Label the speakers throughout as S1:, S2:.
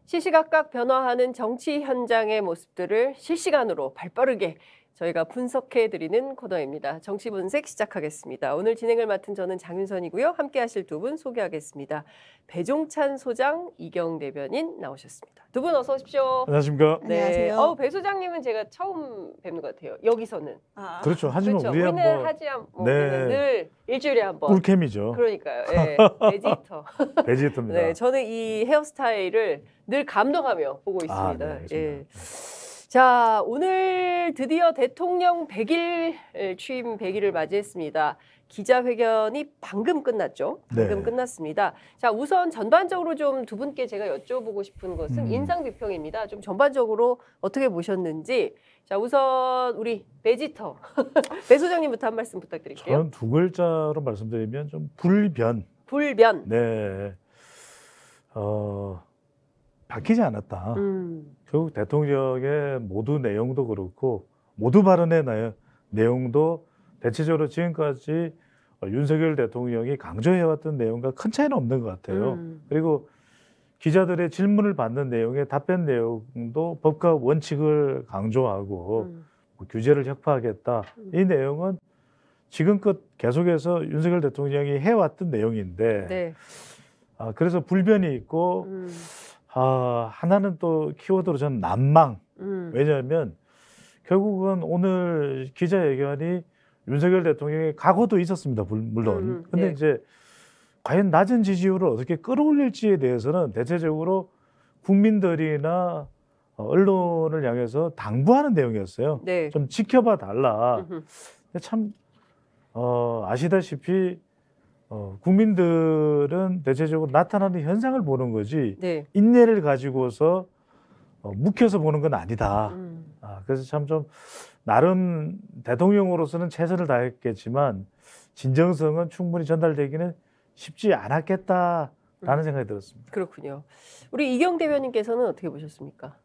S1: 시시각각 변화하는 정치 현장의 모습들을 실시간으로 발빠르게 저희가 분석해드리는 코너입니다. 정치 분석 시작하겠습니다. 오늘 진행을 맡은 저는 장윤선이고요. 함께 하실 두 분 소개하겠습니다. 배종찬 소장, 이경 대변인 나오셨습니다. 두 분 어서 오십시오.
S2: 안녕하십니까.
S1: 네.
S3: 안녕하세요.
S1: 배 소장님은 제가 처음 뵙는 것 같아요. 여기서는.
S2: 그렇죠. 하지만
S1: 그렇죠.
S2: 우리야
S1: 우리는
S2: 뭐
S1: 하지만
S2: 네.
S1: 우리는 늘 일주일에 한 번.
S2: 꿀캠이죠.
S1: 그러니까요. 예. 베지터.
S2: 베지터입니다.
S1: 네, 저는 이 헤어스타일을 늘 감동하며 보고 있습니다.
S2: 네,
S1: 예. 자, 오늘 드디어 대통령 100일 취임 100일을 맞이했습니다. 기자회견이 방금 끝났죠. 방금
S2: 네.
S1: 끝났습니다. 자, 우선 전반적으로 좀 두 분께 제가 여쭤보고 싶은 것은 인상 비평입니다. 좀 전반적으로 어떻게 보셨는지. 자, 우선 우리 베지터 배 소장님부터 한 말씀 부탁드릴게요.
S2: 저는 두 글자로 말씀드리면 좀 불변.
S1: 불변.
S2: 네. 바뀌지 않았다. 결국 대통령의 모두 내용도 그렇고 모두 발언의 내용도 대체적으로 지금까지 윤석열 대통령이 강조해왔던 내용과 큰 차이는 없는 것 같아요. 그리고 기자들의 질문을 받는 내용의 답변 내용도 법과 원칙을 강조하고 뭐 규제를 혁파하겠다. 이 내용은 지금껏 계속해서 윤석열 대통령이 해왔던 내용인데
S1: 네.
S2: 그래서 불변이 있고 하나는 또 키워드로 저는 난망. 왜냐하면 결국은 오늘 기자회견이 윤석열 대통령의 각오도 있었습니다. 물론. 근데
S1: 네.
S2: 이제 과연 낮은 지지율을 어떻게 끌어올릴지에 대해서는 대체적으로 국민들이나 언론을 향해서 당부하는 내용이었어요.
S1: 네.
S2: 좀 지켜봐 달라. 근데 참 아시다시피 국민들은 대체적으로 나타나는 현상을 보는 거지
S1: 네.
S2: 인내를 가지고서 묵혀서 보는 건 아니다. 그래서 참 좀 나름 대통령으로서는 최선을 다했겠지만 진정성은 충분히 전달되기는 쉽지 않았겠다라는 생각이 들었습니다.
S1: 그렇군요. 우리 이경 대변인께서는 어떻게 보셨습니까?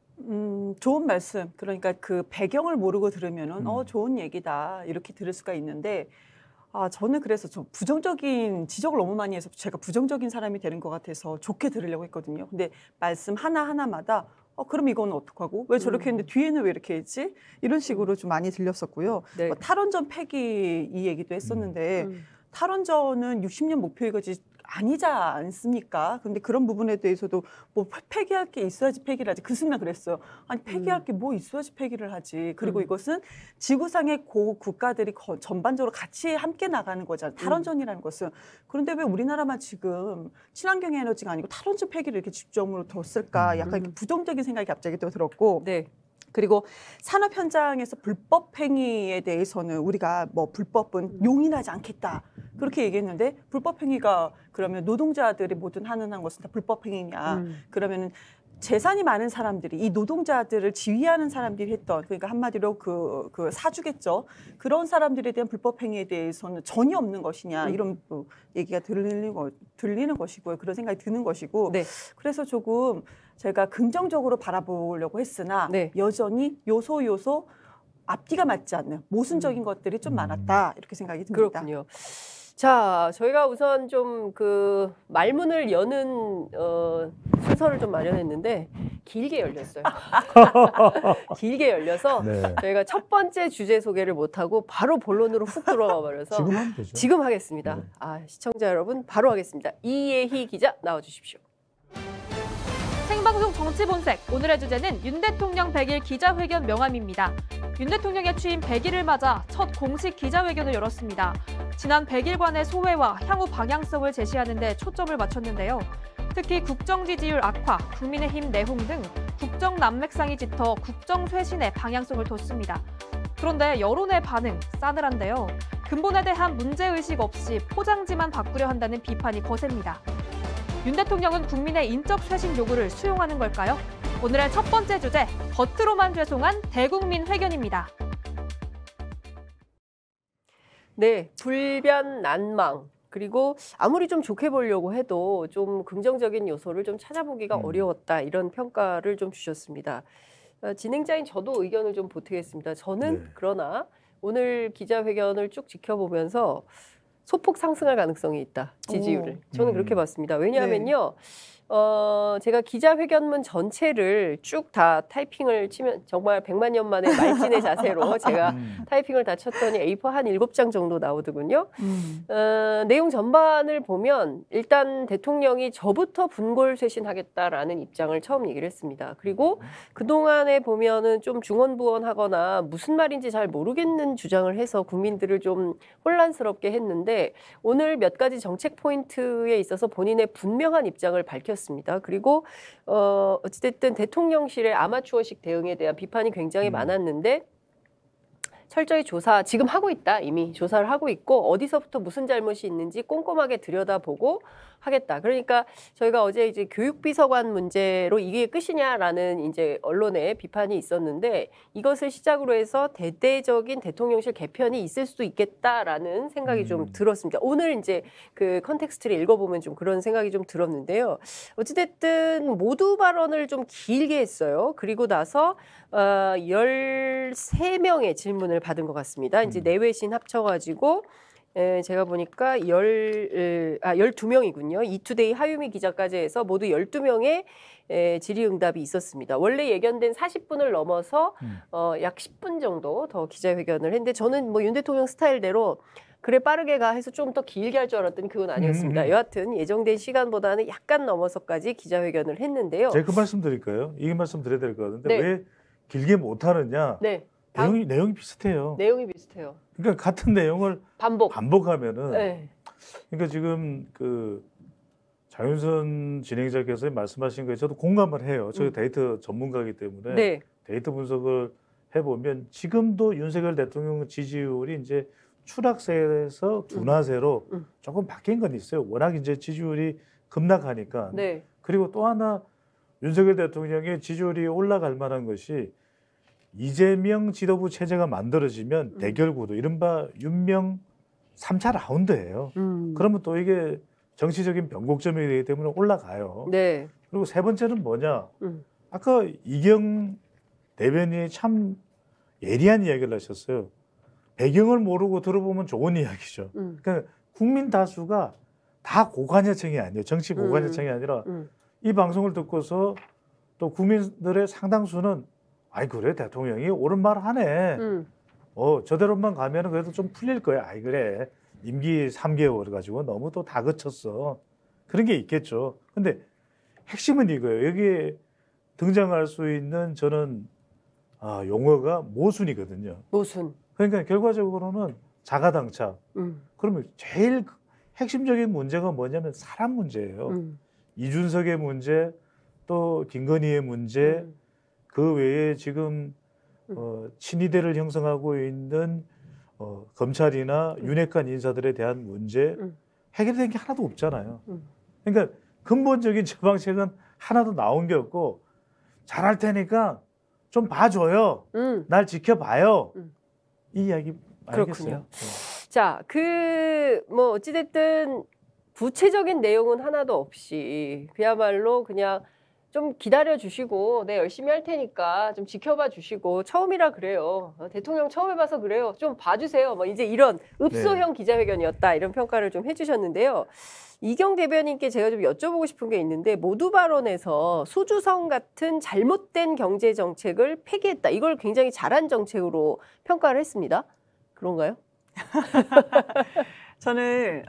S3: 좋은 말씀. 그러니까 그 배경을 모르고 들으면은 좋은 얘기다 이렇게 들을 수가 있는데 저는 그래서 좀 부정적인 지적을 너무 많이 해서 제가 부정적인 사람이 되는 것 같아서 좋게 들으려고 했거든요. 근데 말씀 하나하나마다 그럼 이건 어떡하고? 왜 저렇게 했는데 뒤에는 왜 이렇게 했지? 이런 식으로 좀 많이 들렸었고요.
S1: 네.
S3: 탈원전 폐기 이 얘기도 했었는데 탈원전은 60년 목표이거지 아니지 않습니까? 근데 그런 부분에 대해서도 뭐 폐기할 게 있어야지 폐기를 하지. 그 순간 그랬어요. 아니 폐기할 게 뭐 있어야지 폐기를 하지. 그리고 이것은 지구상의 국가들이 전반적으로 같이 함께 나가는 거잖아요. 탈원전이라는 것은. 그런데 왜 우리나라만 지금 친환경 에너지가 아니고 탈원전 폐기를 이렇게 집중으로 뒀을까? 약간 이렇게 부정적인 생각이 갑자기 또 들었고.
S1: 네.
S3: 그리고 산업 현장에서 불법 행위에 대해서는 우리가 뭐 불법은 용인하지 않겠다 그렇게 얘기했는데 불법 행위가 그러면 노동자들이 모든 하는 것은 다 불법 행위냐? 그러면은 재산이 많은 사람들이 이 노동자들을 지휘하는 사람들이 했던 그러니까 한마디로 그 사주겠죠. 그런 사람들에 대한 불법 행위에 대해서는 전혀 없는 것이냐 이런 얘기가 들리는 것이고요. 그런 생각이 드는 것이고.
S1: 네.
S3: 그래서 조금 제가 긍정적으로 바라보려고 했으나
S1: 네.
S3: 여전히 요소 앞뒤가 맞지 않는 모순적인 것들이 좀 많았다 이렇게 생각이 듭니다.
S1: 그렇군요. 자, 저희가 우선 좀 그 말문을 여는 순서를 좀 마련했는데 길게 열렸어요. 길게 열려서
S2: 네.
S1: 저희가 첫 번째 주제 소개를 못하고 바로 본론으로 훅 들어가 버려서
S2: 지금 하면 되죠.
S1: 지금 하겠습니다.
S2: 네.
S1: 시청자 여러분 바로 하겠습니다. 이예희 기자 나와주십시오.
S4: 생방송 정치본색, 오늘의 주제는 윤 대통령 100일 기자회견 명함입니다. 윤 대통령의 취임 100일을 맞아 첫 공식 기자회견을 열었습니다. 지난 100일간의 소회와 향후 방향성을 제시하는 데 초점을 맞췄는데요. 특히 국정 지지율 악화, 국민의힘 내홍 등 국정 난맥상이 짙어 국정 쇄신의 방향성을 뒀습니다. 그런데 여론의 반응 싸늘한데요. 근본에 대한 문제의식 없이 포장지만 바꾸려 한다는 비판이 거셉니다. 윤 대통령은 국민의 인적 쇄신 요구를 수용하는 걸까요? 오늘의 첫 번째 주제, 겉으로만 죄송한 대국민 회견입니다.
S1: 네, 불변 난망. 그리고 아무리 좀 좋게 보려고 해도 좀 긍정적인 요소를 좀 찾아보기가 어려웠다. 이런 평가를 좀 주셨습니다. 진행자인 저도 의견을 좀 보태겠습니다. 저는 그러나 오늘 기자회견을 쭉 지켜보면서 소폭 상승할 가능성이 있다. 지지율을. 저는 그렇게 봤습니다. 왜냐하면요. 제가 기자회견문 전체를 쭉 다 타이핑을 치면 정말 100만 년 만에 말진의 자세로 제가 타이핑을 다 쳤더니 A4 한 7장 정도 나오더군요. 내용 전반을 보면 일단 대통령이 저부터 분골쇄신하겠다라는 입장을 처음 얘기를 했습니다. 그리고 그동안에 보면은 좀 중언부언하거나 무슨 말인지 잘 모르겠는 주장을 해서 국민들을 좀 혼란스럽게 했는데 오늘 몇 가지 정책 포인트에 있어서 본인의 분명한 입장을 밝혔습니다. 그리고 어찌됐든 대통령실의 아마추어식 대응에 대한 비판이 굉장히 많았는데 철저히 조사 지금 하고 있다. 이미 조사를 하고 있고 어디서부터 무슨 잘못이 있는지 꼼꼼하게 들여다보고 하겠다. 그러니까 저희가 어제 이제 교육비서관 문제로 이게 끝이냐라는 이제 언론의 비판이 있었는데 이것을 시작으로 해서 대대적인 대통령실 개편이 있을 수도 있겠다라는 생각이 좀 들었습니다. 오늘 이제 그 컨텍스트를 읽어보면 좀 그런 생각이 좀 들었는데요. 어찌됐든 모두 발언을 좀 길게 했어요. 그리고 나서 13명의 질문을 받은 것 같습니다. 이제 내외신 합쳐가지고 제가 보니까 12명이군요. 이투데이 하유미 기자까지 해서 모두 12명의 질의응답이 있었습니다. 원래 예견된 40분을 넘어서 약 10분 정도 더 기자회견을 했는데 저는 뭐 윤 대통령 스타일대로 그래 빠르게 가 해서 좀 더 길게 할 줄 알았더니 그건 아니었습니다. 여하튼 예정된 시간보다는 약간 넘어서까지 기자회견을 했는데요.
S2: 제가 그 말씀 드릴까요? 이 말씀 드려야 될 것 같은데
S1: 네.
S2: 왜 길게 못하느냐?
S1: 네.
S2: 내용이 비슷해요.
S1: 내용이 비슷해요.
S2: 그러니까 같은 내용을 반복하면은
S1: 네.
S2: 그러니까 지금 그 장윤선 진행자께서 말씀하신 거에 저도 공감을 해요. 저희 데이터 전문가이기 때문에
S1: 네.
S2: 데이터 분석을 해보면 지금도 윤석열 대통령 지지율이 이제 추락세에서 둔화세로 조금 바뀐 건 있어요. 워낙 이제 지지율이 급락하니까.
S1: 네.
S2: 그리고 또 하나 윤석열 대통령의 지지율이 올라갈 만한 것이 이재명 지도부 체제가 만들어지면 대결 구도, 이른바 윤명 3차 라운드예요. 그러면 또 이게 정치적인 변곡점이 되기 때문에 올라가요.
S1: 네.
S2: 그리고 세 번째는 뭐냐? 아까 이경 대변인이 참 예리한 이야기를 하셨어요. 배경을 모르고 들어보면 좋은 이야기죠. 그러니까 국민 다수가 다 고관여층이 아니에요. 정치 고관여층이 아니라 이 방송을 듣고서 또 국민들의 상당수는 아이 그래 대통령이 옳은 말 하네. 저대로만 가면은 그래도 좀 풀릴 거야. 아이 그래 임기 3개월 가지고 너무 또 다그쳤어. 그런 게 있겠죠. 근데 핵심은 이거예요. 여기에 등장할 수 있는 저는 용어가 모순이거든요.
S1: 모순.
S2: 그러니까 결과적으로는 자가당착. 그러면 제일 핵심적인 문제가 뭐냐면 사람 문제예요. 이준석의 문제, 또 김건희의 문제, 그 외에 지금 친이대를 형성하고 있는 검찰이나 윤핵관 인사들에 대한 문제 해결된 게 하나도 없잖아요. 그러니까 근본적인 처방책은 하나도 나온 게 없고 잘할 테니까 좀 봐줘요. 날 지켜봐요. 이 이야기
S1: 그렇군요.
S2: 네.
S1: 자, 뭐 어찌됐든 구체적인 내용은 하나도 없이 그야말로 그냥 좀 기다려 주시고 네 열심히 할 테니까 좀 지켜봐 주시고 처음이라 그래요. 대통령 처음 해봐서 그래요. 좀 봐주세요. 뭐 이제 이런 읍소형 기자회견이었다 이런 평가를 좀 해주셨는데요. 이경 대변인께 제가 좀 여쭤보고 싶은 게 있는데 모두 발언에서 소주성 같은 잘못된 경제 정책을 폐기했다. 이걸 굉장히 잘한 정책으로 평가를 했습니다. 그런가요?
S3: 저는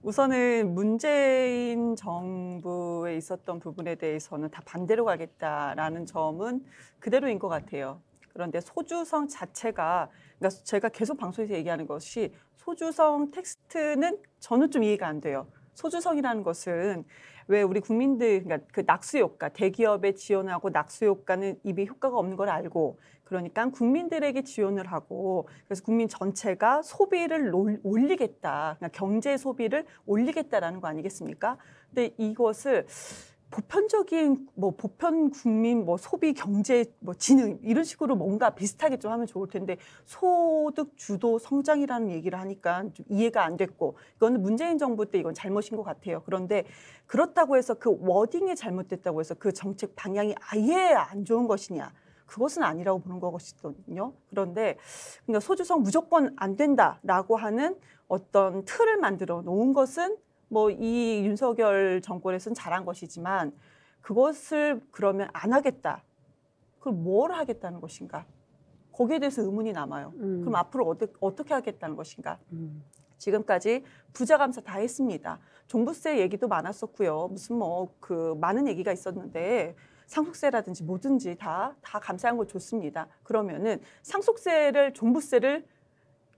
S3: 우선은 문재인 정부에 있었던 부분에 대해서는 다 반대로 가겠다라는 점은 그대로인 것 같아요. 그런데 소주성 자체가, 그러니까 제가 계속 방송에서 얘기하는 것이 소주성 텍스트는 저는 좀 이해가 안 돼요. 소주성이라는 것은 왜 우리 국민들, 그러니까 그 낙수 효과, 대기업에 지원하고 낙수 효과는 이미 효과가 없는 걸 알고, 그러니까 국민들에게 지원을 하고, 그래서 국민 전체가 소비를 올리겠다, 그러니까 경제 소비를 올리겠다라는 거 아니겠습니까? 근데 이것을 보편적인 보편 국민 소비 경제 지능 이런 식으로 뭔가 비슷하게 좀 하면 좋을 텐데 소득 주도 성장이라는 얘기를 하니까 좀 이해가 안 됐고, 이거는 문재인 정부 때 이건 잘못인 것 같아요. 그런데 그렇다고 해서 그 워딩이 잘못됐다고 해서 그 정책 방향이 아예 안 좋은 것이냐? 그것은 아니라고 보는 거거든요. 그런데 그러니까 소주성 무조건 안 된다라고 하는 어떤 틀을 만들어 놓은 것은 뭐 이 윤석열 정권에서는 잘한 것이지만 그것을 그러면 안 하겠다. 그럼 뭘 하겠다는 것인가? 거기에 대해서 의문이 남아요. 그럼 앞으로 어떻게 하겠다는 것인가? 지금까지 부자 감사 다 했습니다. 종부세 얘기도 많았었고요. 무슨 뭐 그 많은 얘기가 있었는데 상속세라든지 뭐든지 다 감사한 거 좋습니다. 그러면은 상속세를 종부세를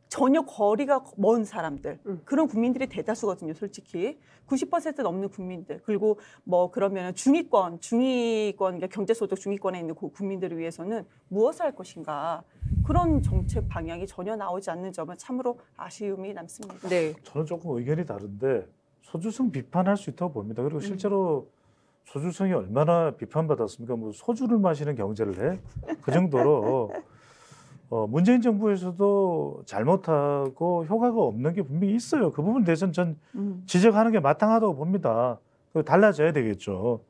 S3: 전혀 거리가 먼 사람들 그런 국민들이 대다수거든요. 솔직히 90% 넘는 국민들 그리고 뭐 그러면 중위권 그러니까 경제소득 중위권에 있는 그 국민들을 위해서는 무엇을 할 것인가 그런 정책 방향이 전혀 나오지 않는 점은 참으로 아쉬움이 남습니다.
S1: 네.
S2: 저는 조금 의견이 다른데 소주성 비판할 수 있다고 봅니다. 그리고 실제로 소주성이 얼마나 비판받았습니까? 뭐 소주를 마시는 경제를 해? 그 정도로 문재인 정부에서도 잘못하고 효과가 없는 게 분명히 있어요. 그 부분에 대해서는 전 지적하는 게 마땅하다고 봅니다. 달라져야 되겠죠.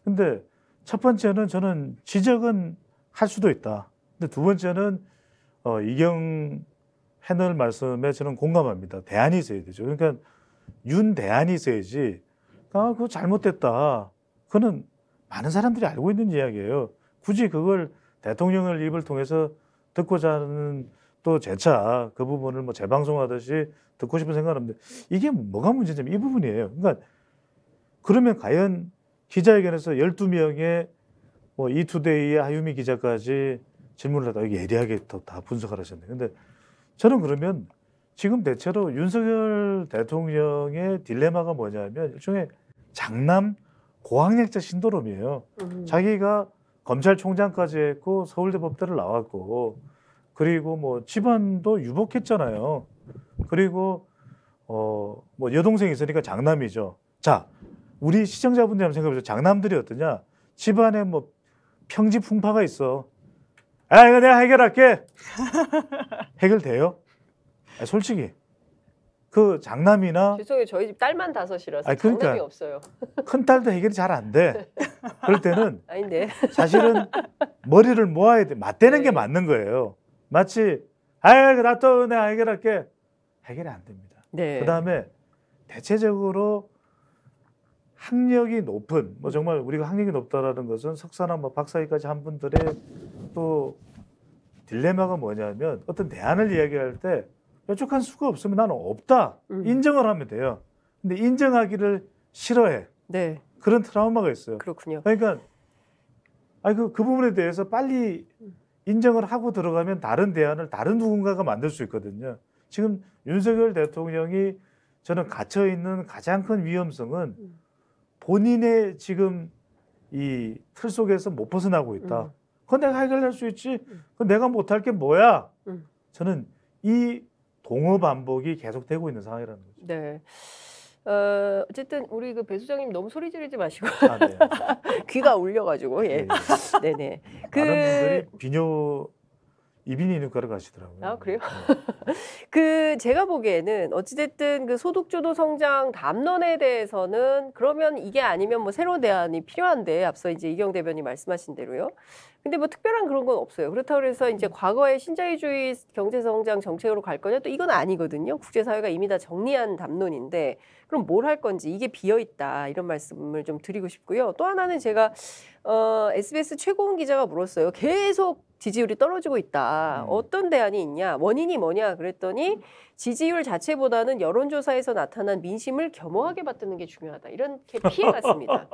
S2: 근데 첫 번째는 저는 지적은 할 수도 있다. 근데 두 번째는 이경 해널 말씀에 저는 공감합니다. 대안이 있어야 되죠. 그러니까 윤 대안이 있어야지. 그거 잘못됐다. 그거는 많은 사람들이 알고 있는 이야기예요. 굳이 그걸 대통령을 입을 통해서 듣고자 하는 또 재차 그 부분을 뭐 재방송하듯이 듣고 싶은 생각은 없는데 이게 뭐가 문제냐면 이 부분이에요. 그러니까 그러면 과연 기자회견에서 12명의 뭐 이투데이의 하유미 기자까지 질문을 하다 이게 예리하게 다 분석을 하셨네요. 근데 저는 그러면 지금 대체로 윤석열 대통령의 딜레마가 뭐냐면 일종의 장남 고학력자 신도롬이에요. 자기가 검찰총장까지 했고 서울대 법대를 나왔고 그리고 뭐 집안도 유복했잖아요. 그리고 뭐 여동생이 있으니까 장남이죠. 자, 우리 시청자분들 한번 생각해보세요. 장남들이 어떠냐? 집안에 뭐 평지풍파가 있어. 아, 이거 내가 해결할게. 해결돼요? 아니, 솔직히 그 장남이나
S1: 죄송해요. 저희 집 딸만 5이라서
S2: 아니, 그러니까
S1: 장남이 없어요.
S2: 큰 딸도 해결이 잘 안 돼. 그럴 때는
S1: 아닌데.
S2: 사실은 머리를 모아야 돼. 맞대는 게
S1: 네.
S2: 맞는 거예요. 마치 아이 나또 내가 해결할게. 해결이 안 됩니다.
S1: 네.
S2: 그다음에 대체적으로 학력이 높은 뭐 정말 우리가 학력이 높다라는 것은 석사나 뭐 박사까지 한 분들의 또 딜레마가 뭐냐면 어떤 대안을 이야기할 때 뾰족한 수가 없으면 나는 없다. 인정을 하면 돼요. 근데 인정하기를 싫어해.
S1: 네.
S2: 그런 트라우마가 있어요.
S1: 그렇군요.
S2: 그러니까 그 부분에 대해서 빨리 인정을 하고 들어가면 다른 대안을 다른 누군가가 만들 수 있거든요. 지금 윤석열 대통령이 저는 갇혀 있는 가장 큰 위험성은 본인의 지금 이 틀 속에서 못 벗어나고 있다. 그건 내가 해결할 수 있지. 그건 내가 못할 게 뭐야? 저는 이 동어 반복이 계속되고 있는 상황이라는 거죠.
S1: 네. 어쨌든 우리 그 배 소장님 너무 소리 지르지 마시고
S2: 아, 네.
S1: 귀가 울려가지고 예. 네네.
S2: 많은 분들이 비뇨 이비인후과를 가시더라고요.
S1: 아, 그래요?
S2: 네.
S1: 제가 보기에는 어찌됐든 그 소득주도 성장 담론에 대해서는 그러면 이게 아니면 뭐 새로운 대안이 필요한데 앞서 이제 이경 대변인 말씀하신 대로요. 근데 뭐 특별한 그런 건 없어요. 그렇다고 해서 이제 과거의 신자유주의 경제성장 정책으로 갈 거냐 또 이건 아니거든요. 국제사회가 이미 다 정리한 담론인데 그럼 뭘 할 건지 이게 비어있다 이런 말씀을 좀 드리고 싶고요. 또 하나는 제가 SBS 최고은 기자가 물었어요. 계속 지지율이 떨어지고 있다. 어떤 대안이 있냐? 원인이 뭐냐? 그랬더니 지지율 자체보다는 여론조사에서 나타난 민심을 겸허하게 받드는 게 중요하다. 이렇게 피해갔습니다.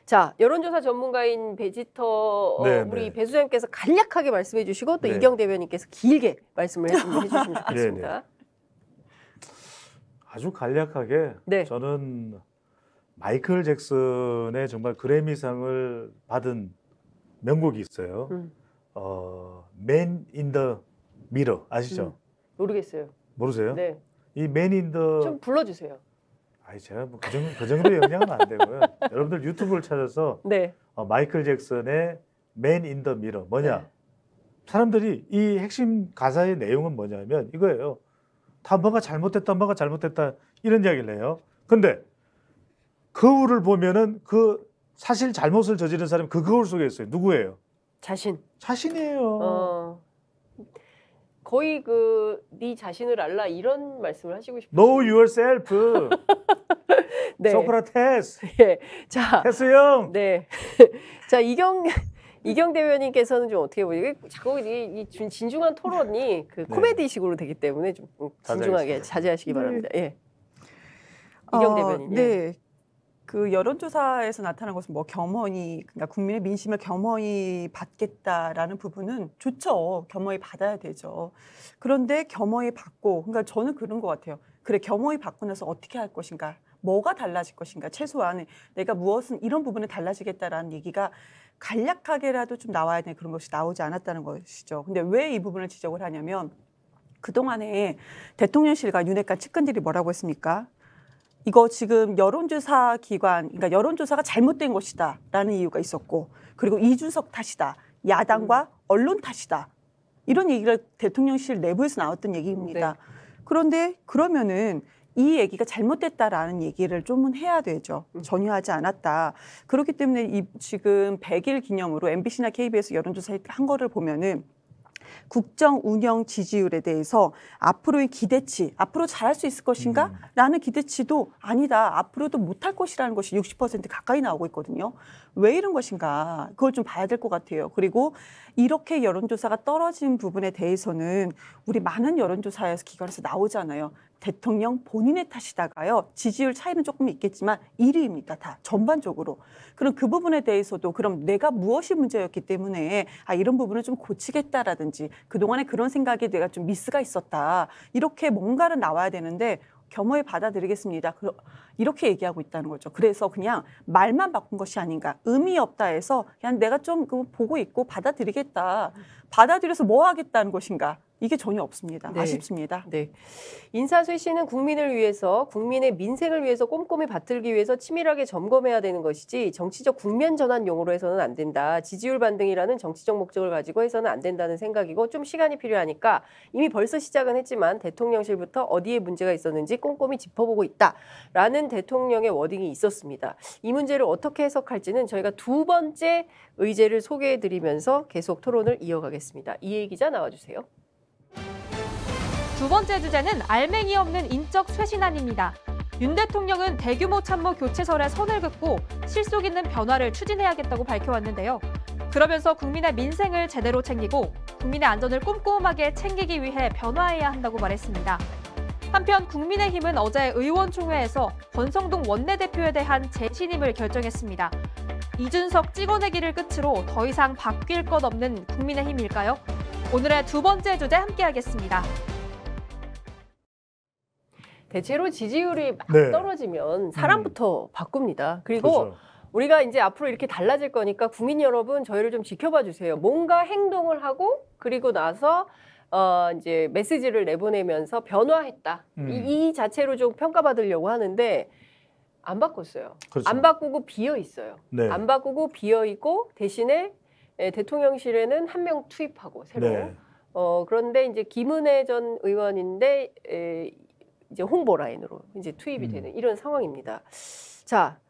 S1: 자, 여론조사 전문가인 배지터 우리 배 소장님께서 간략하게 말씀해 주시고 또 이경 대변인께서 길게 말씀을 해주시면 좋겠습니다.
S2: 아주 간략하게 저는 마이클 잭슨의 정말 그래미상을 받은 명곡이 있어요. Man in the Mirror 아시죠?
S1: 모르겠어요.
S2: 모르세요?
S1: 네.
S2: 이 Man in the
S1: 좀 불러주세요.
S2: 아니 제가 뭐 그 정도의 영향은 안 되고요. 여러분들 유튜브를 찾아서 마이클 잭슨의 Man in the Mirror 뭐냐? 사람들이 이 핵심 가사의 내용은 뭐냐면 이거예요. 다 뭐가 잘못됐다 이런 이야기를 해요. 근데 거울을 보면은 그 사실 잘못을 저지른 사람이 그 거울 속에 있어요. 누구예요?
S1: 자신이에요. 거의 네 자신을 알라 이런 말씀을 하시고 싶어요.
S2: Know yourself.
S1: 네.
S2: 소크라테스.
S1: 네. 자,
S2: 테스형.
S1: 네. 자, 이경 대변인께서는 좀 어떻게 보세요? 자꾸 이 진중한 토론이 그
S2: 네.
S1: 코미디식으로 되기 때문에 좀 진중하게 자제하시기 바랍니다. 예. 이경 대변인.
S3: 네. 그 여론조사에서 나타난 것은 뭐 겸허히, 그러니까 국민의 민심을 겸허히 받겠다라는 부분은 좋죠. 겸허히 받아야 되죠. 그런데 겸허히 받고, 그러니까 저는 그런 것 같아요. 그래, 겸허히 받고 나서 어떻게 할 것인가? 뭐가 달라질 것인가? 최소한 내가 무엇은 이런 부분에 달라지겠다라는 얘기가 간략하게라도 좀 나와야 되는 그런 것이 나오지 않았다는 것이죠. 근데 왜 이 부분을 지적을 하냐면 그동안에 대통령실과 윤핵관 측근들이 뭐라고 했습니까? 이거 지금 여론조사 기관, 그러니까 여론조사가 잘못된 것이다라는 이유가 있었고, 그리고 이준석 탓이다, 야당과 언론 탓이다, 이런 얘기가 대통령실 내부에서 나왔던 얘기입니다.
S1: 네.
S3: 그런데 그러면은 이 얘기가 잘못됐다라는 얘기를 좀 해야 되죠. 전혀 하지 않았다. 그렇기 때문에 이 지금 100일 기념으로 MBC나 KBS 여론조사 한 거를 보면은 국정 운영 지지율에 대해서 앞으로의 기대치, 앞으로 잘할 수 있을 것인가? 라는 기대치도 아니다. 앞으로도 못할 것이라는 것이 60% 가까이 나오고 있거든요. 왜 이런 것인가? 그걸 좀 봐야 될 것 같아요. 그리고 이렇게 여론조사가 떨어진 부분에 대해서는 우리 많은 여론조사에서 기관에서 나오잖아요. 대통령 본인의 탓이다가요. 지지율 차이는 조금 있겠지만 1위입니다. 다 전반적으로. 그럼 그 부분에 대해서도 그럼 내가 무엇이 문제였기 때문에 이런 부분을 좀 고치겠다라든지 그동안에 그런 생각에 내가 좀 미스가 있었다. 이렇게 뭔가를 나와야 되는데 겸허히 받아들이겠습니다. 이렇게 얘기하고 있다는 거죠. 그래서 그냥 말만 바꾼 것이 아닌가. 의미 없다 해서 그냥 내가 좀 보고 있고 받아들이겠다. 받아들여서 뭐 하겠다는 것인가. 이게 전혀 없습니다.
S1: 네.
S3: 아쉽습니다.
S1: 네. 인사쇄신은 국민을 위해서, 국민의 민생을 위해서 꼼꼼히 받들기 위해서 치밀하게 점검해야 되는 것이지 정치적 국면 전환용으로 해서는 안 된다. 지지율 반등이라는 정치적 목적을 가지고 해서는 안 된다는 생각이고 좀 시간이 필요하니까 이미 벌써 시작은 했지만 대통령실부터 어디에 문제가 있었는지 꼼꼼히 짚어보고 있다라는 대통령의 워딩이 있었습니다. 이 문제를 어떻게 해석할지는 저희가 두 번째 의제를 소개해드리면서 계속 토론을 이어가겠습니다. 이해 기자 나와주세요.
S4: 두 번째 주제는 알맹이 없는 인적 쇄신안입니다. 윤 대통령은 대규모 참모 교체설에 선을 긋고 실속 있는 변화를 추진해야겠다고 밝혀왔는데요. 그러면서 국민의 민생을 제대로 챙기고 국민의 안전을 꼼꼼하게 챙기기 위해 변화해야 한다고 말했습니다. 한편 국민의힘은 어제 의원총회에서 권성동 원내대표에 대한 재신임을 결정했습니다. 이준석 찍어내기를 끝으로 더 이상 바뀔 것 없는 국민의힘일까요? 오늘의 두 번째 주제 함께하겠습니다.
S1: 대체로 지지율이 막
S2: 네.
S1: 떨어지면 사람부터 바꿉니다. 그리고
S2: 그렇죠.
S1: 우리가 이제 앞으로 이렇게 달라질 거니까 국민 여러분 저희를 좀 지켜봐 주세요. 뭔가 행동을 하고 그리고 나서 이제 메시지를 내보내면서 변화했다. 이 자체로 좀 평가받으려고 하는데 안 바꿨어요.
S2: 그렇죠.
S1: 안 바꾸고 비어 있어요.
S2: 네.
S1: 안 바꾸고 비어 있고 대신에 대통령실에는 한 명 투입하고 새로.
S2: 네.
S1: 그런데 이제 김은혜 전 의원인데 이제 홍보 라인으로 이제 투입이 되는 이런 상황입니다. 자,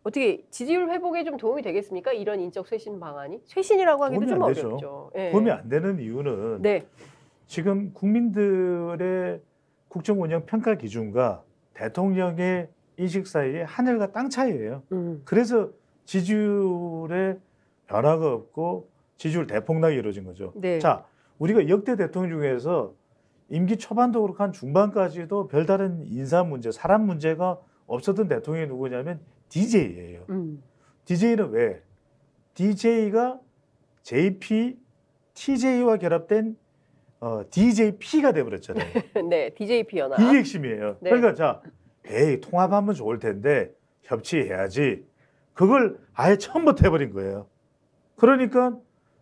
S1: 어떻게 지지율 회복에 좀 도움이 되겠습니까? 이런 인적 쇄신 방안이? 쇄신이라고 하기도 좀 어렵죠. 네.
S2: 도움이 안 되는 이유는
S1: 네.
S2: 지금 국민들의 국정 운영 평가 기준과 대통령의 인식 사이에 하늘과 땅 차이예요. 그래서 지지율에 변화가 없고 지지율 대폭락이 이루어진 거죠.
S1: 네.
S2: 자, 우리가 역대 대통령 중에서 임기 초반도 그렇고 한 중반까지도 별다른 인사 문제, 사람 문제가 없었던 대통령이 누구냐면 DJ예요. DJ는 왜? DJ가 JP, TJ와 결합된 DJP가 돼버렸잖아요.
S1: 네, DJP 연합.
S2: 이게 핵심이에요.
S1: 네.
S2: 그러니까 자, 통합하면 좋을 텐데 협치해야지. 그걸 아예 처음부터 해버린 거예요. 그러니까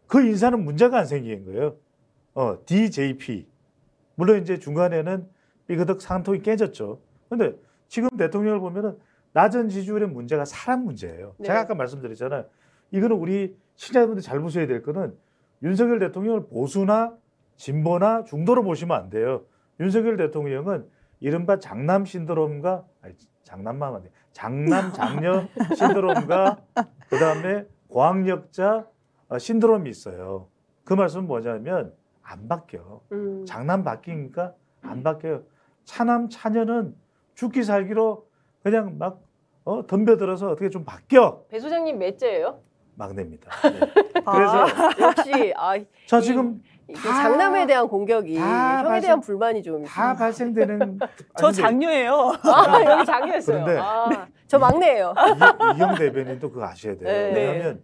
S2: 그 인사는 문제가 안 생긴 거예요. DJP. 물론 이제 중간에는 삐그덕 상통이 깨졌죠. 그런데 지금 대통령을 보면은 낮은 지지율의 문제가 사람 문제예요.
S1: 네.
S2: 제가 아까 말씀드렸잖아요. 이거는 우리 시청자분들 잘 보셔야 될 거는 윤석열 대통령을 보수나 진보나 중도로 보시면 안 돼요. 윤석열 대통령은 이른바 장남 신드롬과 장남 장녀 신드롬과 그다음에 고학력자 신드롬이 있어요. 그 말씀은 뭐냐면 안 바뀌어. 장남 바뀌니까 안 바뀌어요. 차남 차녀는 죽기 살기로 그냥 막 덤벼들어서 어떻게 좀 바뀌어.
S1: 배 소장님 몇째예요?
S2: 막내입니다. 네. 그래서
S1: 역시
S2: 자 지금
S1: 이게 장남에 대한 공격이 형에 대한 불만이 좀
S2: 다
S1: 있습니다.
S2: 발생되는
S3: 저 장녀예요.
S1: 여기 장녀였어요.
S2: 그런데
S1: 저 막내예요.
S2: 이경 대변인도 그거 아셔야 돼요.
S1: 네.
S2: 왜냐하면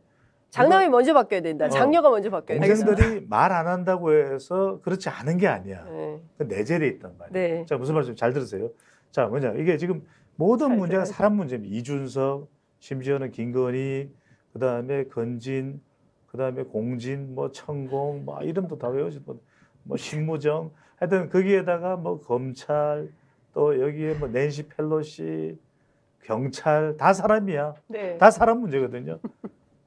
S1: 장남이 먼저 바뀌어야 된다. 장녀가 먼저 바뀌어야 된다.
S2: 동생들이 말 안 한다고 해서 그렇지 않은 게 아니야.
S1: 네.
S2: 그 내재돼 있단 말이에요.
S1: 네.
S2: 자 무슨 말씀 잘 들으세요. 자 뭐냐 이게 지금 모든
S1: 잘
S2: 문제가
S1: 들어요.
S2: 사람 문제입니다. 이준석, 심지어는 김건희, 그다음에 건진, 그다음에 공진, 뭐 천공, 뭐 이름도 다 외우시고 뭐 신무정, 하여튼 거기에다가 뭐 검찰 또 여기에 뭐 낸시 펠로시, 경찰 다 사람이야.
S1: 네.
S2: 다 사람 문제거든요.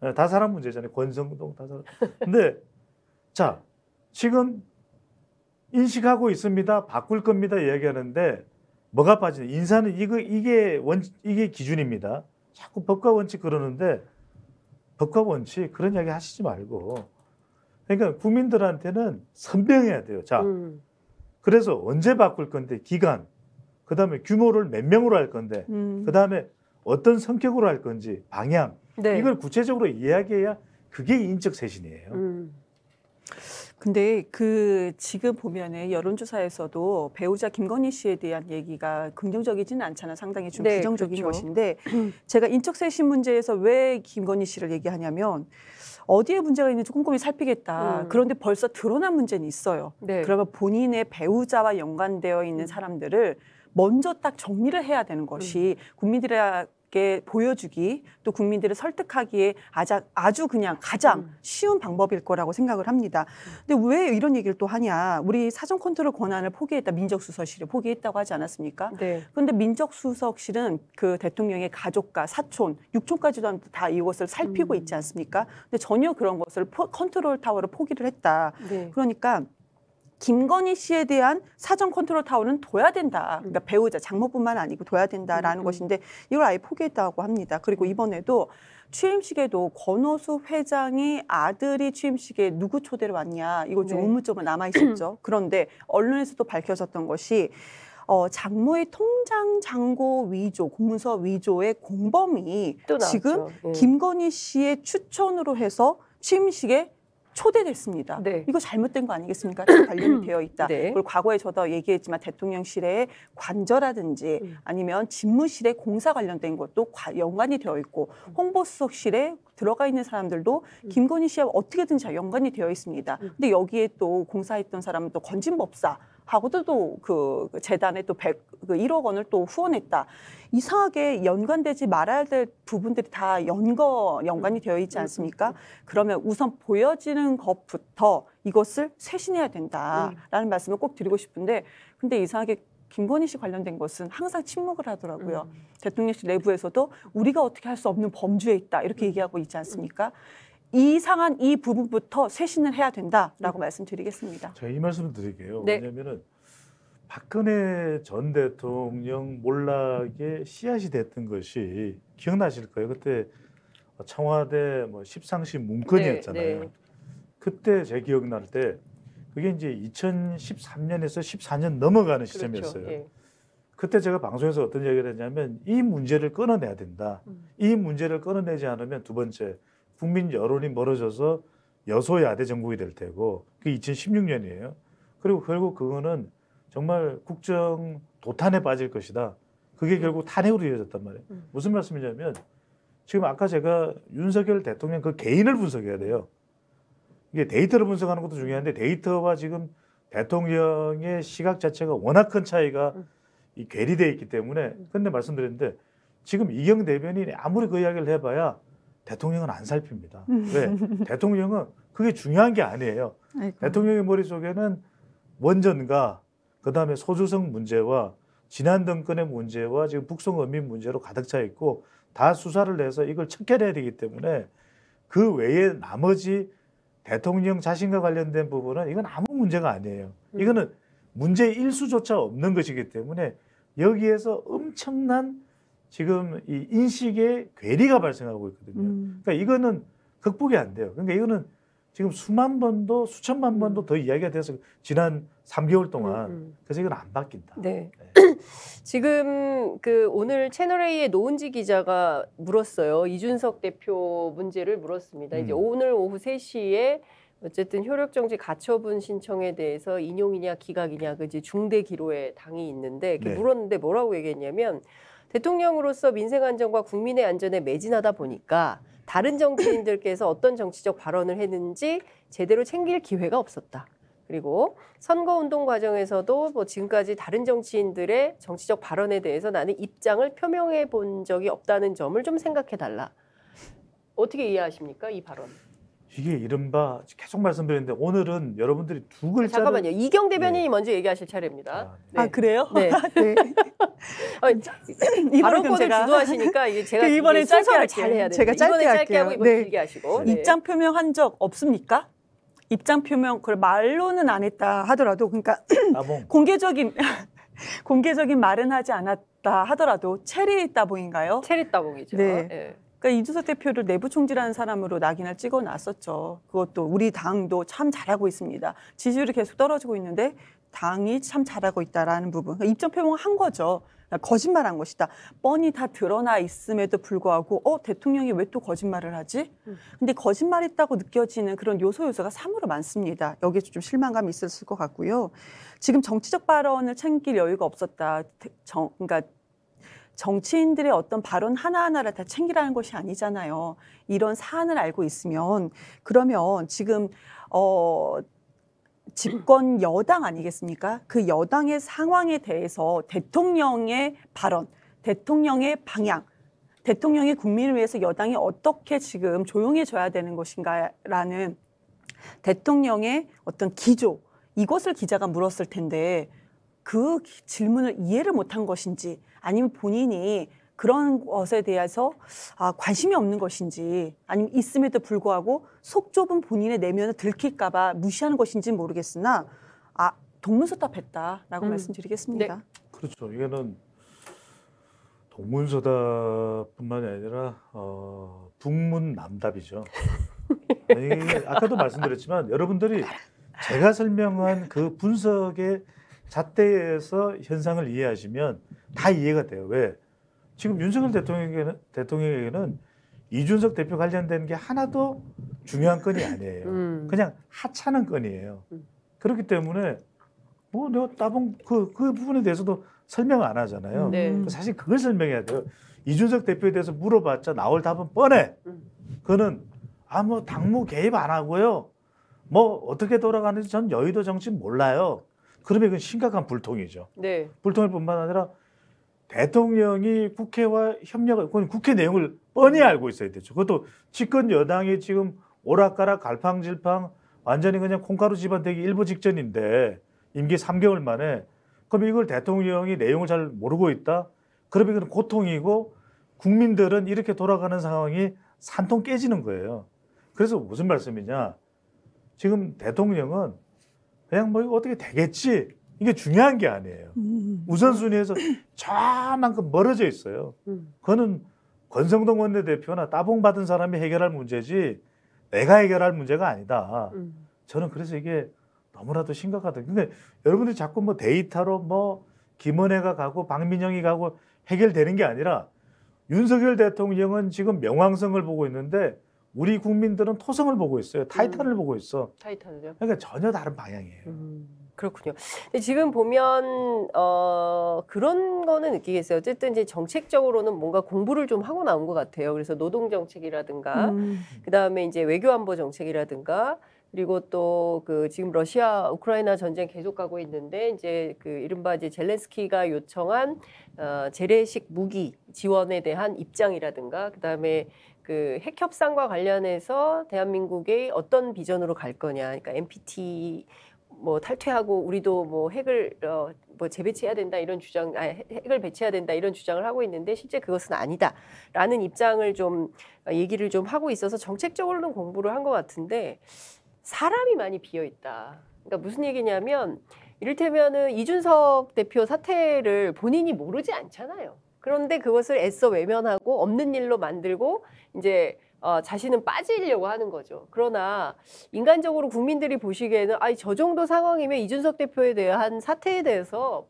S2: 네, 다 사람 문제잖아요. 권성동 다 사람. 근데 자 지금 인식하고 있습니다. 바꿀 겁니다. 이야기하는데 뭐가 빠지냐? 인사는 이게 기준입니다. 자꾸 법과 원칙 그러는데 법과 원칙 그런 이야기 하시지 말고 그러니까 국민들한테는 선명해야 돼요. 자 그래서 언제 바꿀 건데 기간 그다음에 규모를 몇 명으로 할 건데 그다음에 어떤 성격으로 할 건지 방향
S1: 네.
S2: 이걸 구체적으로 이야기해야 그게 인적 쇄신이에요.
S3: 근데 지금 보면은 여론조사에서도 배우자 김건희 씨에 대한 얘기가 긍정적이지는 않잖아요. 상당히 좀
S1: 네,
S3: 부정적인
S1: 그렇죠.
S3: 것인데 제가 인적 쇄신 문제에서 왜 김건희 씨를 얘기하냐면 어디에 문제가 있는지 꼼꼼히 살피겠다. 그런데 벌써 드러난 문제는 있어요.
S1: 네.
S3: 그러면 본인의 배우자와 연관되어 있는 사람들을 먼저 딱 정리를 해야 되는 것이 국민들에게 보여주기 또 국민들을 설득하기에 아주 그냥 가장 쉬운 방법일 거라고 생각을 합니다. 근데 왜 이런 얘기를 또 하냐. 우리 사전 컨트롤 권한을 포기했다. 민정수석실이 포기했다고 하지 않았습니까?
S1: 네.
S3: 그런데 민정수석실은 그 대통령의 가족과 사촌, 육촌까지도 다 이것을 살피고 있지 않습니까? 근데 전혀 그런 것을 컨트롤 타워를 포기를 했다.
S1: 네.
S3: 그러니까 김건희 씨에 대한 사전 컨트롤 타워는 둬야 된다. 그러니까 배우자, 장모뿐만 아니고 둬야 된다라는 것인데 이걸 아예 포기했다고 합니다. 그리고 이번에도 취임식에도 권오수 회장이 아들이 취임식에 누구 초대를 왔냐. 이거 좀
S1: 네.
S3: 의문점은 남아있었죠. 그런데 언론에서도 밝혀졌던 것이 장모의 통장 잔고 위조, 공문서 위조의 공범이
S1: 또 나왔죠.
S3: 지금
S1: 네.
S3: 김건희 씨의 추천으로 해서 취임식에 초대됐습니다.
S1: 네.
S3: 이거 잘못된 거 아니겠습니까? 다 관련이 되어 있다.
S1: 네.
S3: 그리고 과거에 저도 얘기했지만 대통령실의 관저라든지 아니면 집무실에 공사 관련된 것도 연관이 되어 있고 홍보수석실에 들어가 있는 사람들도 김건희 씨와 어떻게든지 연관이 되어 있습니다. 근데 여기에 또 공사했던 사람은 또 건진법사 하고도 또 그 재단에 또 1억 원을 또 후원했다. 이상하게 연관되지 말아야 될 부분들이 다 연관이 되어 있지 않습니까? 그러면 우선 보여지는 것부터 이것을 쇄신해야 된다라는 말씀을 꼭 드리고 싶은데 근데 이상하게 김건희 씨 관련된 것은 항상 침묵을 하더라고요. 대통령실 내부에서도 우리가 어떻게 할 수 없는 범주에 있다 이렇게 얘기하고 있지 않습니까? 이상한 이 부분부터 쇄신을 해야 된다라고 말씀드리겠습니다.
S2: 제가 이 말씀을 드릴게요.
S1: 네.
S2: 왜냐하면 박근혜 전 대통령 몰락의 씨앗이 됐던 것이 기억나실 거예요. 그때 청와대 뭐 십상시 문건이었잖아요.
S1: 네.
S2: 그때 제 기억날 때 그게 이제 2013년에서 14년 넘어가는 시점이었어요.
S1: 그렇죠. 예.
S2: 그때 제가 방송에서 어떤 얘기를 했냐면 이 문제를 끊어내야 된다. 이 문제를 끊어내지 않으면 두 번째 국민 여론이 멀어져서 여소야대 정국이 될 테고 그게 2016년이에요. 그리고 결국 그거는 정말 국정 도탄에 빠질 것이다. 그게 결국 탄핵으로 이어졌단 말이에요. 무슨 말씀이냐면 지금 아까 제가 윤석열 대통령 그 개인을 분석해야 돼요. 이게 데이터를 분석하는 것도 중요한데 데이터와 지금 대통령의 시각 자체가 워낙 큰 차이가 이 괴리되어 있기 때문에 근데 말씀드렸는데 지금 이경 대변인이 아무리 그 이야기를 해봐야 대통령은 안 살핍니다. 왜? 대통령은 그게 중요한 게 아니에요.
S3: 아이고.
S2: 대통령의 머릿속에는 원전과 그다음에 소주성 문제와 지난 정권의 문제와 지금 북송 어민 문제로 가득 차 있고 다 수사를 해서 이걸 척결해야 되기 때문에 그 외에 나머지 대통령 자신과 관련된 부분은 이건 아무 문제가 아니에요. 이거는 문제 일수조차 없는 것이기 때문에 여기에서 엄청난 지금 이 인식의 괴리가 발생하고 있거든요. 그러니까 이거는 극복이 안 돼요. 그러니까 이거는 지금 수만 번도 수천만 번도 더 이야기가 돼서 지난 3개월 동안 그래서 이건 안 바뀐다.
S1: 네. 지금 오늘 채널A의 노은지 기자가 물었어요. 이준석 대표 문제를 물었습니다. 이제 오늘 오후 3시에 어쨌든 효력정지 가처분 신청에 대해서 인용이냐 기각이냐 그지 중대 기로에 당이 있는데
S2: 네.
S1: 물었는데 뭐라고 얘기했냐면 대통령으로서 민생 안전과 국민의 안전에 매진하다 보니까 다른 정치인들께서 어떤 정치적 발언을 했는지 제대로 챙길 기회가 없었다. 그리고 선거운동 과정에서도 뭐 지금까지 다른 정치인들의 정치적 발언에 대해서 나는 입장을 표명해 본 적이 없다는 점을 좀 생각해 달라. 어떻게 이해하십니까? 이 발언.
S2: 이게 이른바 계속 말씀드렸는데 오늘은 여러분들이 두 글자를
S1: 잠깐만요. 이경 대변인이 먼저 얘기하실 차례입니다. 네.
S3: 아 그래요?
S1: 네.
S3: 네.
S1: 발언권을 주도하시니까 이게 제가
S3: 이번에 짧게
S1: 순서를
S3: 할게요.
S1: 잘 해야 돼요.
S3: 제가 짧게
S1: 이번에
S3: 할게요.
S1: 하고 이번에
S3: 네.
S1: 길게 하시고. 네.
S3: 입장 표명한 적 없습니까? 입장 표명 그걸 말로는 안 했다 하더라도 그러니까
S2: 따봉.
S3: 공개적인 말은 하지 않았다 하더라도 체리 따봉인가요?
S1: 체리 따봉이죠.
S3: 네.
S1: 네.
S3: 그러니까 이준석 대표를 내부 총질하는 사람으로 낙인을 찍어놨었죠. 그것도 우리 당도 참 잘하고 있습니다. 지지율이 계속 떨어지고 있는데 당이 참 잘하고 있다라는 부분. 그러니까 입장 표명한 거죠. 그러니까 거짓말한 것이다. 뻔히 다 드러나 있음에도 불구하고 대통령이 왜 또 거짓말을 하지? 근데 거짓말했다고 느껴지는 그런 요소가 사무로 많습니다. 여기에 좀 실망감이 있었을 것 같고요. 지금 정치적 발언을 챙길 여유가 없었다. 그러니까 정치인들의 어떤 발언 하나하나를 다 챙기라는 것이 아니잖아요. 이런 사안을 알고 있으면 그러면 지금 집권 여당 아니겠습니까? 그 여당의 상황에 대해서 대통령의 발언, 대통령의 방향, 대통령이 국민을 위해서 여당이 어떻게 지금 조용해져야 되는 것인가라는 대통령의 어떤 기조, 이것을 기자가 물었을 텐데 그 질문을 이해를 못한 것인지 아니면 본인이 그런 것에 대해서 관심이 없는 것인지 아니면 있음에도 불구하고 속 좁은 본인의 내면을 들킬까 봐 무시하는 것인지는 모르겠으나 동문서답했다라고 말씀드리겠습니다.
S1: 네.
S2: 그렇죠. 이거는 동문서답뿐만이 아니라 북문남답이죠. 아니, 아까도 말씀드렸지만 여러분들이 제가 설명한 그 분석의 잣대에서 현상을 이해하시면 다 이해가 돼요. 왜? 지금 윤석열 대통령에게는 이준석 대표 관련된 게 하나도 중요한 건이 아니에요. 그냥 하찮은 건이에요. 그렇기 때문에 뭐 내가 따봉 그 부분에 대해서도 설명 안 하잖아요.
S1: 네.
S2: 사실 그걸 설명해야 돼요. 이준석 대표에 대해서 물어봤자 나올 답은 뻔해. 그거는 뭐 당무 개입 안 하고요. 뭐 어떻게 돌아가는지 전 여의도 정치 몰라요. 그러면 이건 심각한 불통이죠.
S1: 네.
S2: 불통일 뿐만 아니라 대통령이 국회와 협력을, 그건 국회 내용을 뻔히 알고 있어야 되죠. 그것도 집권 여당이 지금 오락가락 갈팡질팡 완전히 그냥 콩가루 집안 되기 일보 직전인데 임기 3개월 만에 그럼 이걸 대통령이 내용을 잘 모르고 있다? 그러면 이건 고통이고 국민들은 이렇게 돌아가는 상황이 산통 깨지는 거예요. 그래서 무슨 말씀이냐. 지금 대통령은 그냥 뭐 이거 어떻게 되겠지. 이게 중요한 게 아니에요. 우선순위에서 저만큼 멀어져 있어요. 그거는 권성동 원내대표나 따봉 받은 사람이 해결할 문제지 내가 해결할 문제가 아니다. 저는 그래서 이게 너무나도 심각하다. 근데 여러분들이 자꾸 뭐 데이터로 뭐 김은혜가 가고 박민영이 가고 해결되는 게 아니라 윤석열 대통령은 지금 명왕성을 보고 있는데 우리 국민들은 토성을 보고 있어요. 타이탄을 보고 있어.
S1: 타이탄을요?
S2: 그러니까 전혀 다른 방향이에요.
S1: 그렇군요. 근데 지금 보면 그런 거는 느끼겠어요. 어쨌든 이제 정책적으로는 뭔가 공부를 좀 하고 나온 것 같아요. 그래서 노동 정책이라든가, 그 다음에 이제 외교안보 정책이라든가, 그리고 또 그 지금 러시아 우크라이나 전쟁 계속 가고 있는데 이제 그 이른바 이제 젤렌스키가 요청한 재래식 무기 지원에 대한 입장이라든가, 그 다음에 그 핵 협상과 관련해서 대한민국의 어떤 비전으로 갈 거냐, 그러니까 NPT 뭐 탈퇴하고 우리도 뭐 핵을 뭐 재배치해야 된다 이런 주장, 핵을 배치해야 된다 이런 주장을 하고 있는데 실제 그것은 아니다라는 입장을 좀 얘기를 좀 하고 있어서 정책적으로는 공부를 한 것 같은데 사람이 많이 비어 있다. 그러니까 무슨 얘기냐면 이를테면은 이준석 대표 사태를 본인이 모르지 않잖아요. 그런데 그것을 애써 외면하고 없는 일로 만들고 이제 자신은 빠지려고 하는 거죠. 그러나 인간적으로 국민들이 보시기에는 아니 저 정도 상황이면 이준석 대표에 대한 사태에 대해서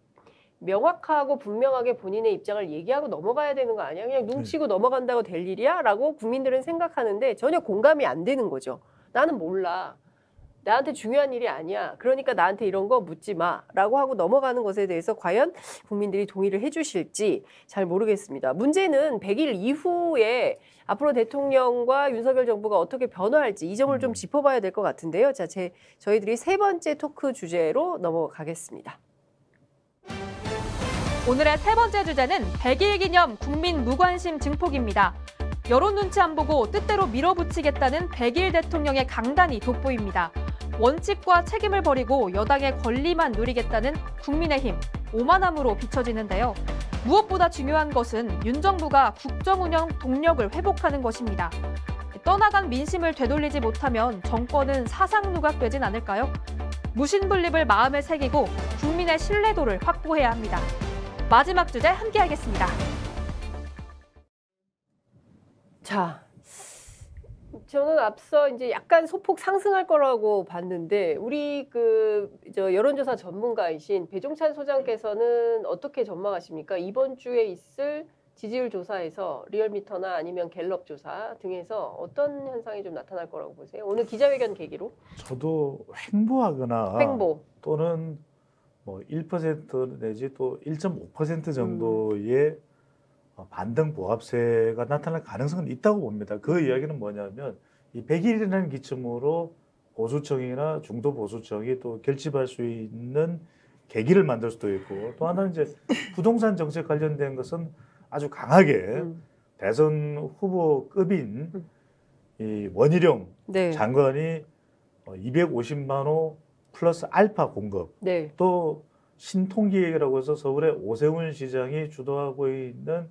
S1: 명확하고 분명하게 본인의 입장을 얘기하고 넘어가야 되는 거 아니야? 그냥 눈 치고 넘어간다고 될 일이야? 라고 국민들은 생각하는데 전혀 공감이 안 되는 거죠. 나는 몰라. 나한테 중요한 일이 아니야. 그러니까 나한테 이런 거 묻지 마. 라고 하고 넘어가는 것에 대해서 과연 국민들이 동의를 해 주실지 잘 모르겠습니다. 문제는 100일 이후에 앞으로 대통령과 윤석열 정부가 어떻게 변화할지 이 점을 좀 짚어봐야 될 것 같은데요. 자, 저희들이 세 번째 토크 주제로 넘어가겠습니다.
S4: 오늘의 세 번째 주제는 100일 기념 국민 무관심 증폭입니다. 여론 눈치 안 보고 뜻대로 밀어붙이겠다는 100일 대통령의 강단이 돋보입니다. 원칙과 책임을 버리고 여당의 권리만 누리겠다는 국민의힘, 오만함으로 비춰지는데요. 무엇보다 중요한 것은 윤 정부가 국정 운영 동력을 회복하는 것입니다. 떠나간 민심을 되돌리지 못하면 정권은 사상 누각되진 않을까요? 무신분립을 마음에 새기고 국민의 신뢰도를 확보해야 합니다. 마지막 주제 함께하겠습니다.
S1: 자, 저는 앞서 이제 약간 소폭 상승할 거라고 봤는데 우리 여론조사 전문가이신 배종찬 소장께서는 어떻게 전망하십니까? 이번 주에 있을 지지율 조사에서 리얼미터나 아니면 갤럽 조사 등에서 어떤 현상이 좀 나타날 거라고 보세요? 오늘 기자회견 계기로?
S2: 저도 횡보하거나 또는 뭐 1% 내지 또 1.5% 정도의 반등 보합세가 나타날 가능성은 있다고 봅니다. 그 이야기는 뭐냐면 이 100일이라는 기점으로 보수층이나 중도 보수층이 또 결집할 수 있는 계기를 만들 수도 있고 또 하나는 이제 부동산 정책 관련된 것은 아주 강하게 대선 후보급인 이 원희룡 장관이 250만 호 플러스 알파 공급 또 신통기획이라고 해서 서울의 오세훈 시장이 주도하고 있는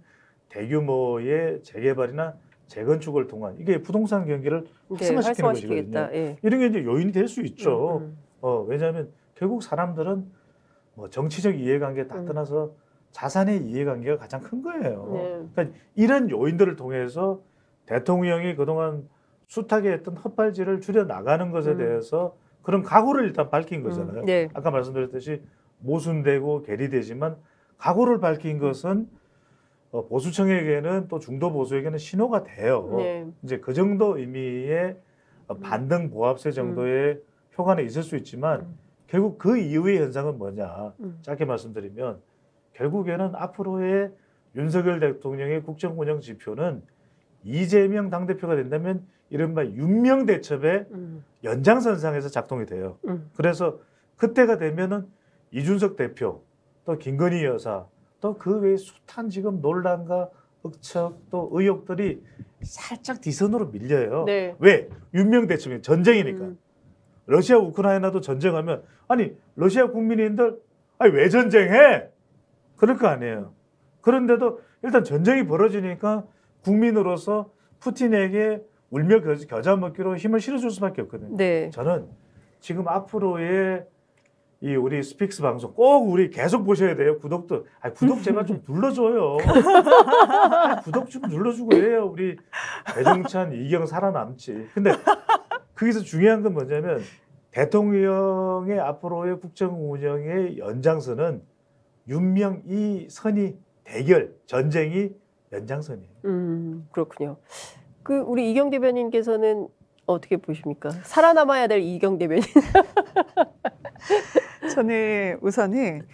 S2: 대규모의 재개발이나 재건축을 통한 이게 부동산 경기를 활성화시키는 것이거든요. 이런 게 이제 요인이 될 수 있죠. 왜냐하면 결국 사람들은 뭐 정치적 이해관계 다 떠나서 자산의 이해관계가 가장 큰 거예요. 그러니까 이런 요인들을 통해서 대통령이 그동안 숱하게 했던 헛발질을 줄여 나가는 것에 대해서 그런 각오를 일단 밝힌 거잖아요. 아까 말씀드렸듯이 모순되고 괴리되지만 각오를 밝힌 것은 보수층에게는 또 중도 보수에게는 신호가 돼요. 이제 그 정도 의미의 반등 보합세 정도의 효과는 있을 수 있지만 결국 그 이후의 현상은 뭐냐? 짧게 말씀드리면 결국에는 앞으로의 윤석열 대통령의 국정 운영 지표는 이재명 당대표가 된다면 이른바 윤명대첩의 연장선상에서 작동이 돼요. 그래서 그때가 되면은 이준석 대표, 또 김건희 여사, 또 그 외에 숱한 지금 논란과 억척 또 의혹들이 살짝 뒷선으로 밀려요. 왜? 윤명대첩이 전쟁이니까. 러시아 우크라이나도 전쟁하면 아니 러시아 국민인들 아니 왜 전쟁해? 그럴 거 아니에요. 그런데도 일단 전쟁이 벌어지니까 국민으로서 푸틴에게 울며 겨자 먹기로 힘을 실어줄 수밖에 없거든요. 저는 지금 앞으로의 이 우리 스픽스 방송 꼭 우리 계속 보셔야 돼요. 구독도 구독 제발 좀 눌러줘요. 구독 좀 눌러주고 해요. 우리 배종찬, 이경 살아남지. 근데 거기서 중요한 건 뭐냐면 대통령의 앞으로의 국정 운영의 연장선은 윤명 이 선이 대결 전쟁이 연장선이에요.
S1: 그렇군요. 우리 이경 대변인께서는 어떻게 보십니까? 살아남아야 될 이경 대변인.
S3: 저는 우선은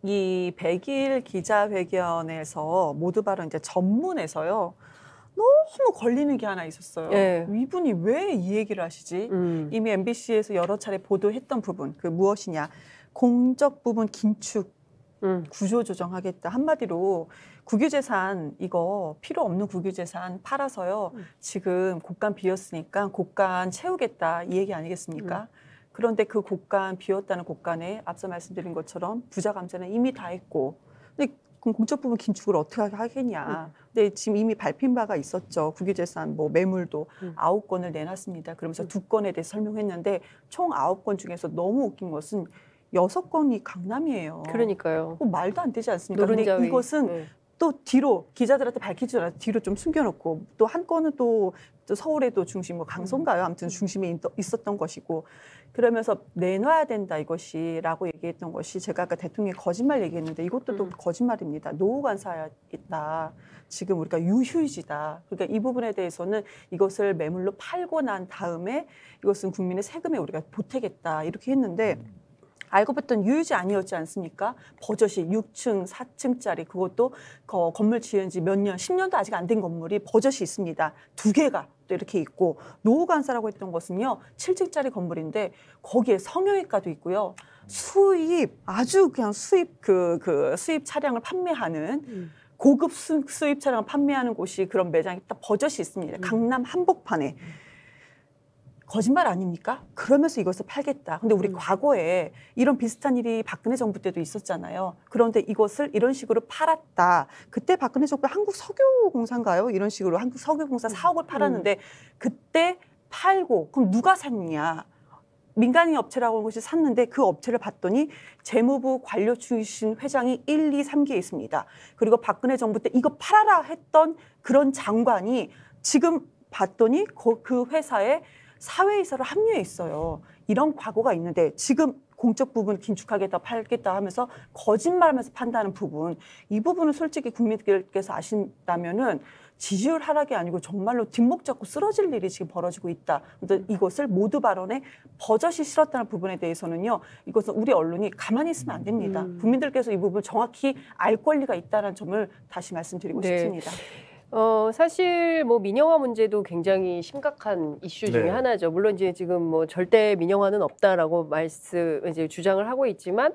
S3: 이 100일 기자회견에서 모두 발언 이제 전문에서요. 너무 걸리는 게 하나 있었어요. 이분이 왜 이 얘기를 하시지? 이미 MBC에서 여러 차례 보도했던 부분, 그 무엇이냐? 공적 부분 긴축, 구조 조정하겠다. 한마디로 국유재산 이거 필요 없는 국유재산 팔아서요. 지금 곳간 비었으니까 곳간 채우겠다 이 얘기 아니겠습니까? 그런데 그 곳간 비었다는 곳간에 앞서 말씀드린 것처럼 부자 감세는 이미 다 했고 근데 공적 부분 긴축을 어떻게 하겠냐. 근데 지금 이미 밝힌 바가 있었죠. 국유재산 뭐 매물도 9건을 내놨습니다. 그러면서 2건에 대해서 설명했는데 총 9건 중에서 너무 웃긴 것은 6건이 강남이에요.
S1: 그러니까요.
S3: 말도 안 되지 않습니까? 근데 이것은 또 뒤로 기자들한테 밝히지 않아서 뒤로 좀 숨겨놓고 또 한 건은 또 서울에도 중심 뭐 강서인가요? 아무튼 중심에 있었던 것이고 그러면서 내놔야 된다 이것이라고 얘기했던 것이 제가 아까 대통령이 거짓말 얘기했는데 이것도 또 거짓말입니다. 노후 관사야 있다. 지금 우리가 유휴지다. 그러니까 이 부분에 대해서는 이것을 매물로 팔고 난 다음에 이것은 국민의 세금에 우리가 보태겠다 이렇게 했는데 알고 봤더니 유유지 아니었지 않습니까? 버젓이 6층, 4층짜리 그것도 건물 지은 지 몇 년, 10년도 아직 안 된 건물이 버젓이 있습니다. 2개가 또 이렇게 있고 노후관사라고 했던 것은요. 7층짜리 건물인데 거기에 성형외과도 있고요. 아주 그냥 수입 수입 차량을 판매하는 고급 수입 차량을 판매하는 곳이 그런 매장이 딱 버젓이 있습니다. 강남 한복판에. 거짓말 아닙니까? 그러면서 이것을 팔겠다. 근데 우리 과거에 이런 비슷한 일이 박근혜 정부 때도 있었잖아요. 그런데 이것을 이런 식으로 팔았다. 그때 박근혜 정부가 한국석유공사인가요? 이런 식으로 한국석유공사 4억을 팔았는데 그때 팔고 그럼 누가 샀냐? 민간인 업체라고 하는 것이 샀는데 그 업체를 봤더니 재무부 관료 출신 회장이 1, 2, 3기에 있습니다. 그리고 박근혜 정부 때 이거 팔아라 했던 그런 장관이 지금 봤더니 그 회사에 사회이사로 합류해 있어요. 이런 과거가 있는데 지금 공적 부분 긴축하겠다 팔겠다 하면서 거짓말하면서 판다는 부분 이 부분은 솔직히 국민들께서 아신다면은 지지율 하락이 아니고 정말로 뒷목 잡고 쓰러질 일이 지금 벌어지고 있다. 근데 이것을 모두 발언에 버젓이 실었다는 부분에 대해서는요. 이것은 우리 언론이 가만히 있으면 안 됩니다. 국민들께서 이 부분을 정확히 알 권리가 있다는 점을 다시 말씀드리고 싶습니다.
S1: 사실 뭐 민영화 문제도 굉장히 심각한 이슈 중에 하나죠. 물론 이제 지금 뭐 절대 민영화는 없다라고 이제 주장을 하고 있지만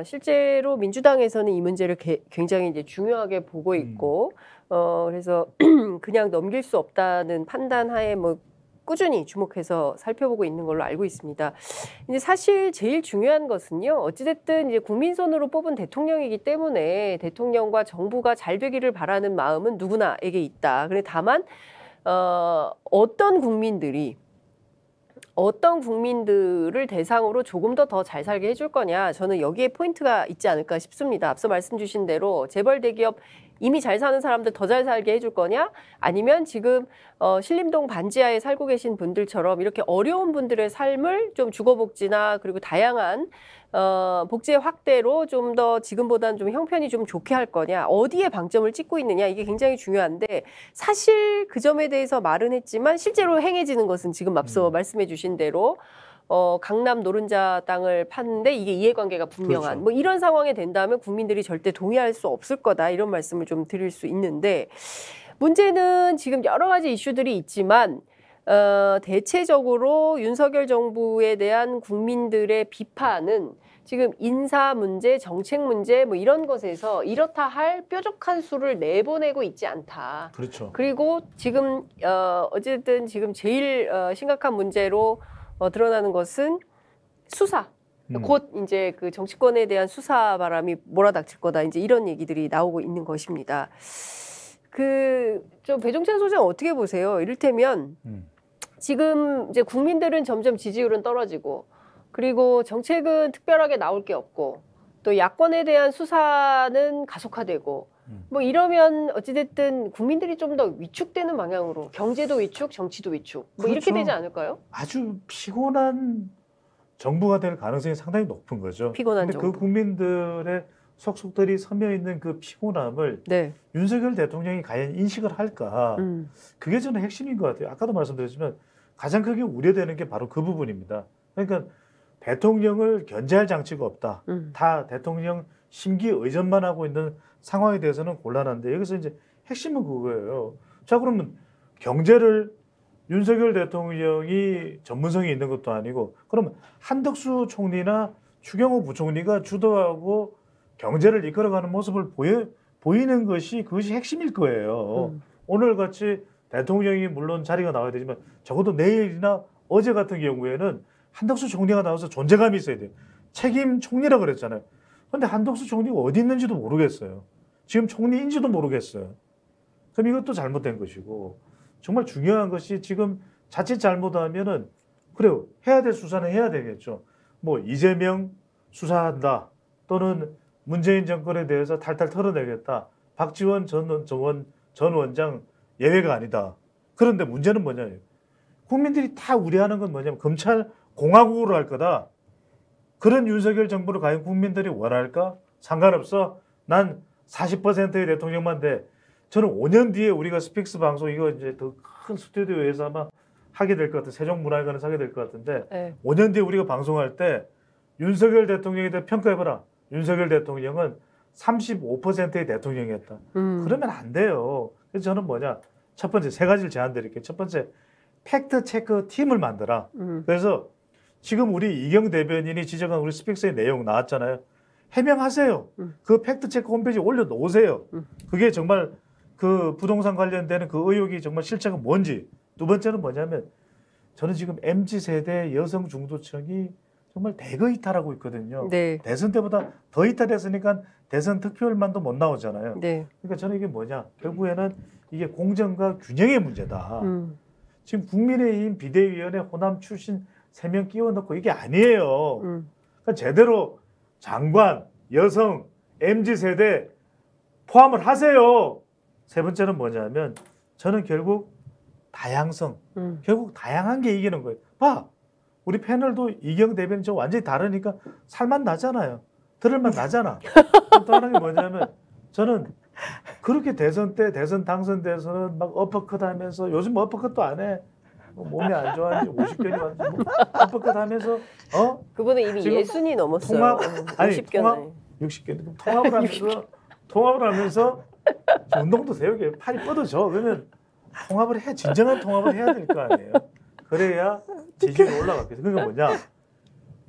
S1: 실제로 민주당에서는 이 문제를 굉장히 이제 중요하게 보고 있고 그래서 그냥 넘길 수 없다는 판단하에 뭐 꾸준히 주목해서 살펴보고 있는 걸로 알고 있습니다. 이제 사실 제일 중요한 것은요. 어찌됐든 이제 국민 손으로 뽑은 대통령이기 때문에 대통령과 정부가 잘 되기를 바라는 마음은 누구나에게 있다. 그런데 다만 어떤 국민들을 대상으로 조금 더 잘 살게 해줄 거냐. 저는 여기에 포인트가 있지 않을까 싶습니다. 앞서 말씀 주신 대로 재벌 대기업 이미 잘 사는 사람들 더 잘 살게 해줄 거냐? 아니면 지금 신림동 반지하에 살고 계신 분들처럼 이렇게 어려운 분들의 삶을 좀 주거복지나 그리고 다양한 복지의 확대로 좀 더 지금보다는 좀 형편이 좀 좋게 할 거냐? 어디에 방점을 찍고 있느냐? 이게 굉장히 중요한데 사실 그 점에 대해서 말은 했지만 실제로 행해지는 것은 지금 앞서 말씀해 주신 대로 강남 노른자 땅을 팠는데 이게 이해관계가 분명한
S2: 그렇죠.
S1: 뭐 이런 상황이 된다면 국민들이 절대 동의할 수 없을 거다 이런 말씀을 좀 드릴 수 있는데 문제는 지금 여러 가지 이슈들이 있지만 대체적으로 윤석열 정부에 대한 국민들의 비판은 지금 인사 문제, 정책 문제 뭐 이런 것에서 이렇다 할 뾰족한 수를 내보내고 있지 않다.
S2: 그렇죠.
S1: 그리고 지금 어쨌든 지금 제일 심각한 문제로 드러나는 것은 수사. 곧 이제 그 정치권에 대한 수사 바람이 몰아닥칠 거다. 이제 이런 얘기들이 나오고 있는 것입니다. 좀 배종찬 소장 어떻게 보세요? 이를테면 지금 이제 국민들은 점점 지지율은 떨어지고 그리고 정책은 특별하게 나올 게 없고 또 야권에 대한 수사는 가속화되고 뭐 이러면 어찌됐든 국민들이 좀 더 위축되는 방향으로 경제도 위축, 정치도 위축 뭐
S2: 그렇죠.
S1: 이렇게 되지 않을까요?
S2: 아주 피곤한 정부가 될 가능성이 상당히 높은 거죠.
S1: 피곤한
S2: 근데
S1: 정부.
S2: 그 국민들의 속속들이 서며 있는 그 피곤함을
S1: 네.
S2: 윤석열 대통령이 과연 인식을 할까? 그게 저는 핵심인 것 같아요. 아까도 말씀드렸지만 가장 크게 우려되는 게 바로 그 부분입니다. 그러니까 대통령을 견제할 장치가 없다. 다 대통령 심기 의존만 하고 있는 상황에 대해서는 곤란한데 여기서 이제 핵심은 그거예요. 자, 그러면 경제를 윤석열 대통령이 전문성이 있는 것도 아니고 그러면 한덕수 총리나 추경호 부총리가 주도하고 경제를 이끌어가는 모습을 보이는 것이 그것이 핵심일 거예요. 오늘 같이 대통령이 물론 자리가 나와야 되지만 적어도 내일이나 어제 같은 경우에는 한덕수 총리가 나와서 존재감이 있어야 돼요. 책임 총리라고 그랬잖아요. 그런데 한덕수 총리가 어디 있는지도 모르겠어요. 지금 총리인지도 모르겠어요. 그럼 이것도 잘못된 것이고 정말 중요한 것이 지금 자칫 잘못하면은 그래요. 해야 될 수사는 해야 되겠죠. 뭐 이재명 수사한다 또는 문재인 정권에 대해서 탈탈 털어내겠다. 박지원 전 원장 예외가 아니다. 그런데 문제는 뭐냐면 국민들이 다 우려하는 건 뭐냐면 검찰 공화국으로 할 거다. 그런 윤석열 정부를 과연 국민들이 원할까? 상관없어. 난 40%의 대통령만 돼. 저는 5년 뒤에 우리가 스픽스 방송 이거 이제 더 큰 스튜디오에서 아마 하게 될 것 같아요. 세종문화회관에서 하게 될 것 같은데
S1: 네.
S2: 5년 뒤에 우리가 방송할 때 윤석열 대통령에 대해 평가해봐라. 윤석열 대통령은 35%의 대통령이었다. 그러면 안 돼요. 그래서 저는 뭐냐. 첫 번째 세 가지를 제안드릴게요. 첫 번째 팩트 체크 팀을 만들어. 그래서 지금 우리 이경 대변인이 지적한 우리 스픽스의 내용 나왔잖아요. 해명하세요. 그 팩트 체크 홈페이지에 올려놓으세요. 그게 정말 그 부동산 관련되는 그 의혹이 정말 실체가 뭔지. 두 번째는 뭐냐면 저는 지금 MZ세대 여성 중도층이 정말 대거 이탈하고 있거든요.
S1: 네.
S2: 대선 때보다 더 이탈했으니까 대선 득표율만도 못 나오잖아요.
S1: 네.
S2: 그러니까 저는 이게 뭐냐. 결국에는 이게 공정과 균형의 문제다. 지금 국민의힘 비대위원회 호남 출신 3명 끼워 넣고 이게 아니에요. 그러니까 제대로 장관, 여성, MZ세대 포함을 하세요. 세 번째는 뭐냐면 저는 결국 다양성, 결국 다양한 게 이기는 거예요. 봐, 우리 패널도 이경 대변인 저 완전히 다르니까 살만 나잖아요. 들을만 나잖아. 또 하나 게 뭐냐면 저는 그렇게 대선 때 대선 당선돼서는 막 어퍼컷 하면서 요즘 어퍼컷도 안 해. 몸이 안 좋아하는지 50견이 왔는지 어퍼컷 하면서
S1: 그분은 이미
S2: 지금
S1: 60이 넘었어요.
S2: 아니
S1: 50견.
S2: 통합 60견 통합을 하면서 운동도 세우게 팔이 뻗어져. 그러면 통합을 해 진정한 통합을 해야 될 거 아니에요. 그래야 지지율이 올라갔겠죠. 그러니까 뭐냐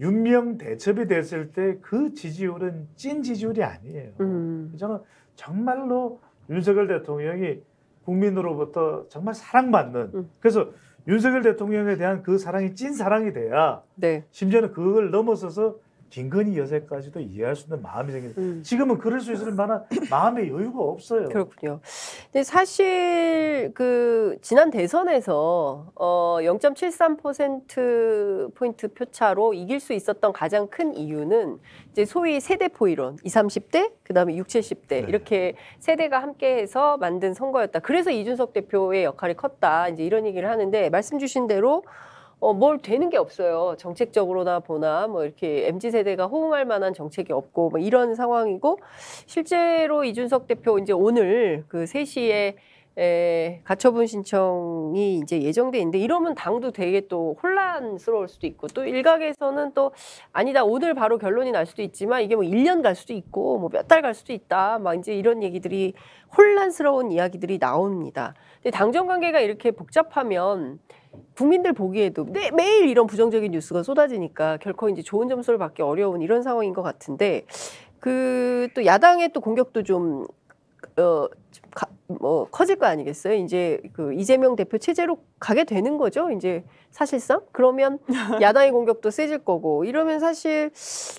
S2: 윤명 대첩이 됐을 때 그 지지율은 찐 지지율이 아니에요. 저는 정말로 윤석열 대통령이 국민으로부터 정말 사랑받는 그래서 윤석열 대통령에 대한 그 사랑이 찐 사랑이 돼야
S1: 네.
S2: 심지어는 그걸 넘어서서 김건희 여사까지도 이해할 수 있는 마음이 생기는 지금은 그럴 수 있을 만한 마음의 여유가 없어요.
S1: 그렇군요. 근데 사실 그 지난 대선에서 0.73% 포인트 표차로 이길 수 있었던 가장 큰 이유는 이제 소위 세대 포이론 20, 30대 그다음에 60, 70대 이렇게 세대가 함께해서 만든 선거였다. 그래서 이준석 대표의 역할이 컸다. 이제 이런 얘기를 하는데 말씀 주신 대로 뭘 되는 게 없어요. 정책적으로나 보나 뭐 이렇게 MZ세대가 호응할 만한 정책이 없고 뭐 이런 상황이고 실제로 이준석 대표 이제 오늘 그 3시에 가처분 신청이 이제 예정돼 있는데 이러면 당도 되게 또 혼란스러울 수도 있고 또 일각에서는 또 아니다 오늘 바로 결론이 날 수도 있지만 이게 뭐 1년 갈 수도 있고 뭐 몇 달 갈 수도 있다 막 이제 이런 얘기들이 혼란스러운 이야기들이 나옵니다. 근데 당정 관계가 이렇게 복잡하면 국민들 보기에도 매일 이런 부정적인 뉴스가 쏟아지니까 결코 이제 좋은 점수를 받기 어려운 이런 상황인 것 같은데 그 또 야당의 또 공격도 좀 커질 거 아니겠어요? 이제 그 이재명 대표 체제로 가게 되는 거죠. 이제 사실상 그러면 야당의 공격도 세질 거고 이러면 사실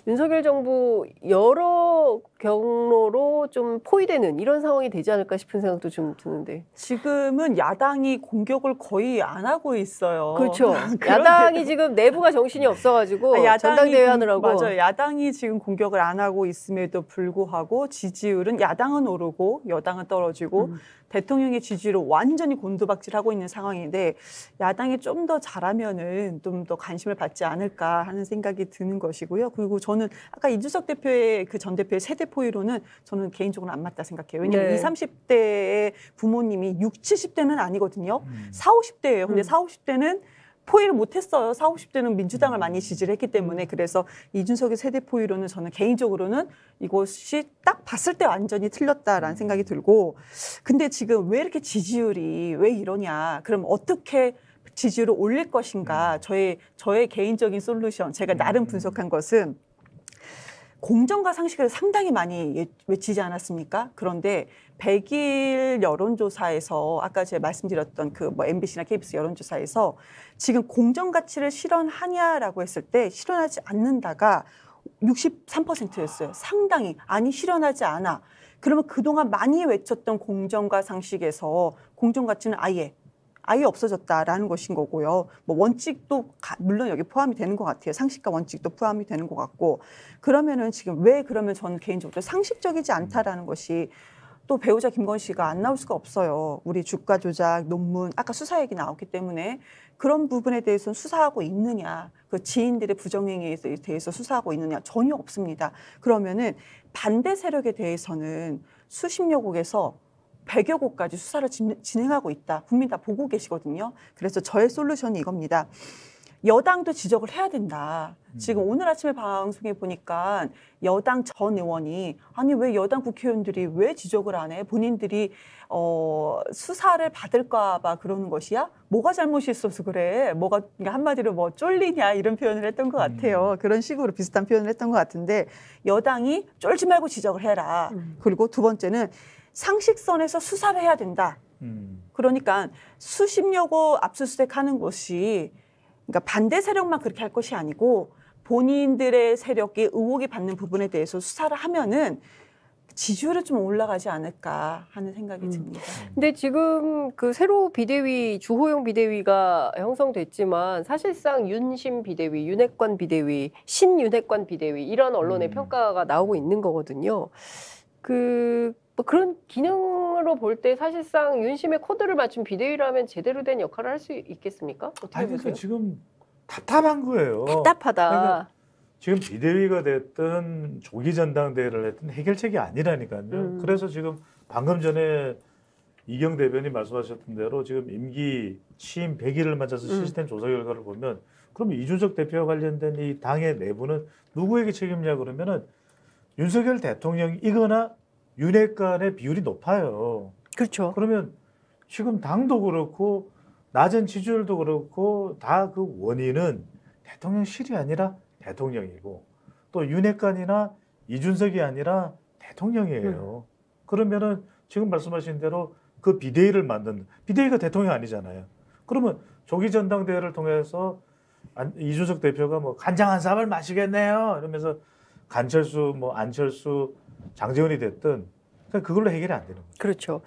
S1: 윤석열 정부 여러 경로로 좀 포위되는 이런 상황이 되지 않을까 싶은 생각도 좀 드는데
S3: 지금은 야당이 공격을 거의 안 하고 있어요.
S1: 그렇죠. 야당이 지금 내부가 정신이 없어가지고 전당대회 하느라고
S3: 맞아요. 야당이 지금 공격을 안 하고 있음에도 불구하고 지지율은 야당은 오르고 여당은 떨어지고 대통령의 지지로 완전히 곤두박질하고 있는 상황인데 야당이 좀 더 잘하면은 좀 더 관심을 받지 않을까 하는 생각이 드는 것이고요. 그리고 저는 아까 이준석 대표의 그 전 대표의 세대 포위로는 저는 개인적으로 안 맞다 생각해요. 왜냐하면
S1: 네.
S3: 20, 30대의 부모님이 60, 70대는 아니거든요. 40, 50대예요. 근데 40, 50대는 포위를 못했어요. 40, 50대는 민주당을 많이 지지를 했기 때문에 그래서 이준석의 세대 포위로는 저는 개인적으로는 이것이 딱 봤을 때 완전히 틀렸다라는 생각이 들고 근데 지금 왜 이렇게 지지율이 왜 이러냐 그럼 어떻게 지지율을 올릴 것인가 저의 개인적인 솔루션 제가 나름 분석한 것은 공정과 상식을 상당히 많이 외치지 않았습니까? 그런데 100일 여론조사에서 아까 제가 말씀드렸던 그 뭐 MBC나 KBS 여론조사에서 지금 공정 가치를 실현하냐라고 했을 때 실현하지 않는다가 63%였어요. 상당히 아니 실현하지 않아. 그러면 그동안 많이 외쳤던 공정과 상식에서 공정 가치는 아예 없어졌다라는 것인 거고요. 뭐 원칙도 물론 여기 포함이 되는 것 같아요. 상식과 원칙도 포함이 되는 것 같고 그러면은 지금 왜 그러면 저는 개인적으로 상식적이지 않다라는 것이 또 배우자 김건 씨가 안 나올 수가 없어요. 우리 주가 조작 논문 아까 수사 얘기 나왔기 때문에 그런 부분에 대해서는 수사하고 있느냐, 그 지인들의 부정행위에 대해서 수사하고 있느냐 전혀 없습니다. 그러면은 반대 세력에 대해서는 수십여 곳에서 100여 곳까지 수사를 진행하고 있다. 국민 다 보고 계시거든요. 그래서 저의 솔루션이 이겁니다. 여당도 지적을 해야 된다. 지금 오늘 아침에 방송에 보니까 여당 전 의원이 아니 왜 여당 국회의원들이 왜 지적을 안 해? 본인들이 수사를 받을까 봐 그러는 것이야? 뭐가 잘못이 있어서 그래? 뭐가 그러니까 한마디로 뭐 쫄리냐 이런 표현을 했던 것 같아요. 그런 식으로 비슷한 표현을 했던 것 같은데 여당이 쫄지 말고 지적을 해라. 그리고 두 번째는 상식선에서 수사를 해야 된다. 그러니까 수십여 곳 압수수색하는 것이 그러니까 반대 세력만 그렇게 할 것이 아니고 본인들의 세력이 의혹이 받는 부분에 대해서 수사를 하면은 지지율이 좀 올라가지 않을까 하는 생각이 듭니다.
S1: 근데 지금 그 새로 비대위, 주호영 비대위가 형성됐지만 사실상 윤심 비대위, 윤핵관 비대위, 신윤핵관 비대위 이런 언론의 평가가 나오고 있는 거거든요. 뭐 그런 기능으로 볼 때 사실상 윤심의 코드를 맞춘 비대위라면 제대로 된 역할을 할 수 있겠습니까? 어떻게
S2: 아니,
S1: 보세요?
S2: 그러니까 지금 답답한 거예요.
S1: 답답하다.
S2: 그러니까 지금 비대위가 됐든 조기 전당대회를 했든 해결책이 아니라니까요. 그래서 지금 방금 전에 이경 대변인 말씀하셨던 대로 지금 임기 취임 100일을 맞아서 실시된 조사 결과를 보면 그럼 이준석 대표와 관련된 이 당의 내부는 누구에게 책임냐 그러면은 윤석열 대통령이거나 윤핵관의 비율이 높아요.
S1: 그렇죠.
S2: 그러면 지금 당도 그렇고 낮은 지지율도 그렇고 다 그 원인은 대통령실이 아니라 대통령이고 또 윤핵관이나 이준석이 아니라 대통령이에요. 그러면은 지금 말씀하신 대로 그 비대위를 만든 비대위가 대통령 아니잖아요. 그러면 조기 전당대회를 통해서 이준석 대표가 뭐 간장 한 삽을 마시겠네요 이러면서 간철수 뭐 안철수 장제원이 됐든 그걸로 해결이 안 되는 거죠.
S1: 그렇죠.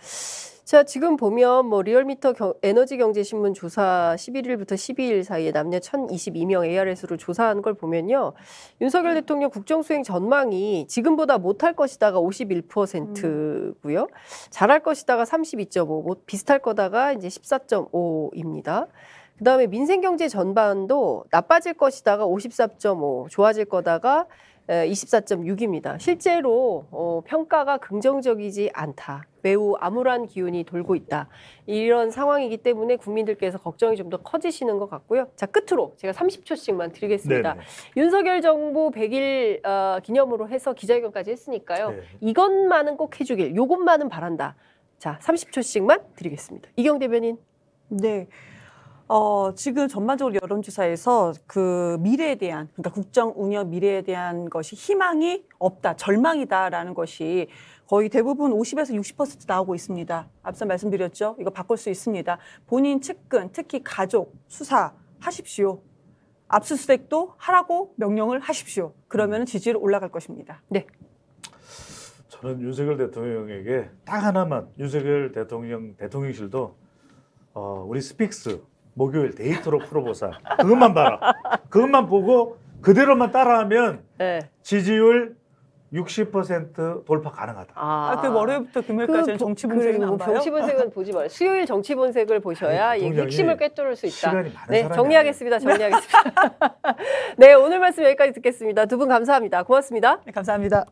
S1: 자, 지금 보면 뭐 리얼미터 에너지경제신문 조사 11일부터 12일 사이에 남녀 1,022명 ARS로 조사한 걸 보면요. 윤석열 대통령 국정수행 전망이 지금보다 못할 것이다가 51%고요. 잘할 것이다가 32.5, 뭐 비슷할 거다가 이제 14.5입니다. 그다음에 민생경제 전반도 나빠질 것이다가 54.5, 좋아질 거다가 24.6입니다. 실제로 평가가 긍정적이지 않다. 매우 암울한 기운이 돌고 있다. 이런 상황이기 때문에 국민들께서 걱정이 좀 더 커지시는 것 같고요. 자, 끝으로 제가 30초씩만 드리겠습니다.
S2: 네네.
S1: 윤석열 정부 100일 기념으로 해서 기자회견까지 했으니까요.
S2: 네.
S1: 이것만은 꼭 해주길, 요것만은 바란다. 자, 30초씩만 드리겠습니다. 이경 대변인.
S3: 네. 지금 전반적으로 여론조사에서 그 미래에 대한, 그러니까 국정 운영 미래에 대한 것이 희망이 없다, 절망이다라는 것이 거의 대부분 50에서 60% 나오고 있습니다. 앞서 말씀드렸죠. 이거 바꿀 수 있습니다. 본인 측근, 특히 가족 수사하십시오. 압수수색도 하라고 명령을 하십시오. 그러면 지지율 올라갈 것입니다.
S1: 네.
S2: 저는 윤석열 대통령에게 딱 하나만 윤석열 대통령실도 우리 스픽스 목요일 데이터로 풀어보자. 그것만 봐라. 그것만 보고 그대로만 따라하면
S1: 네.
S2: 지지율 60% 돌파 가능하다.
S3: 그 월요일부터 금요일까지는 정치본색은 안 봐요?
S1: 정치본색은 보지 마요. 수요일 정치본색을 보셔야 이 핵심을 꿰뚫을 수 있다.
S2: 시간이 많은
S1: 네,
S2: 사람이
S1: 정리하겠습니다. 네, 오늘 말씀 여기까지 듣겠습니다. 두 분 감사합니다. 고맙습니다.
S3: 네, 감사합니다.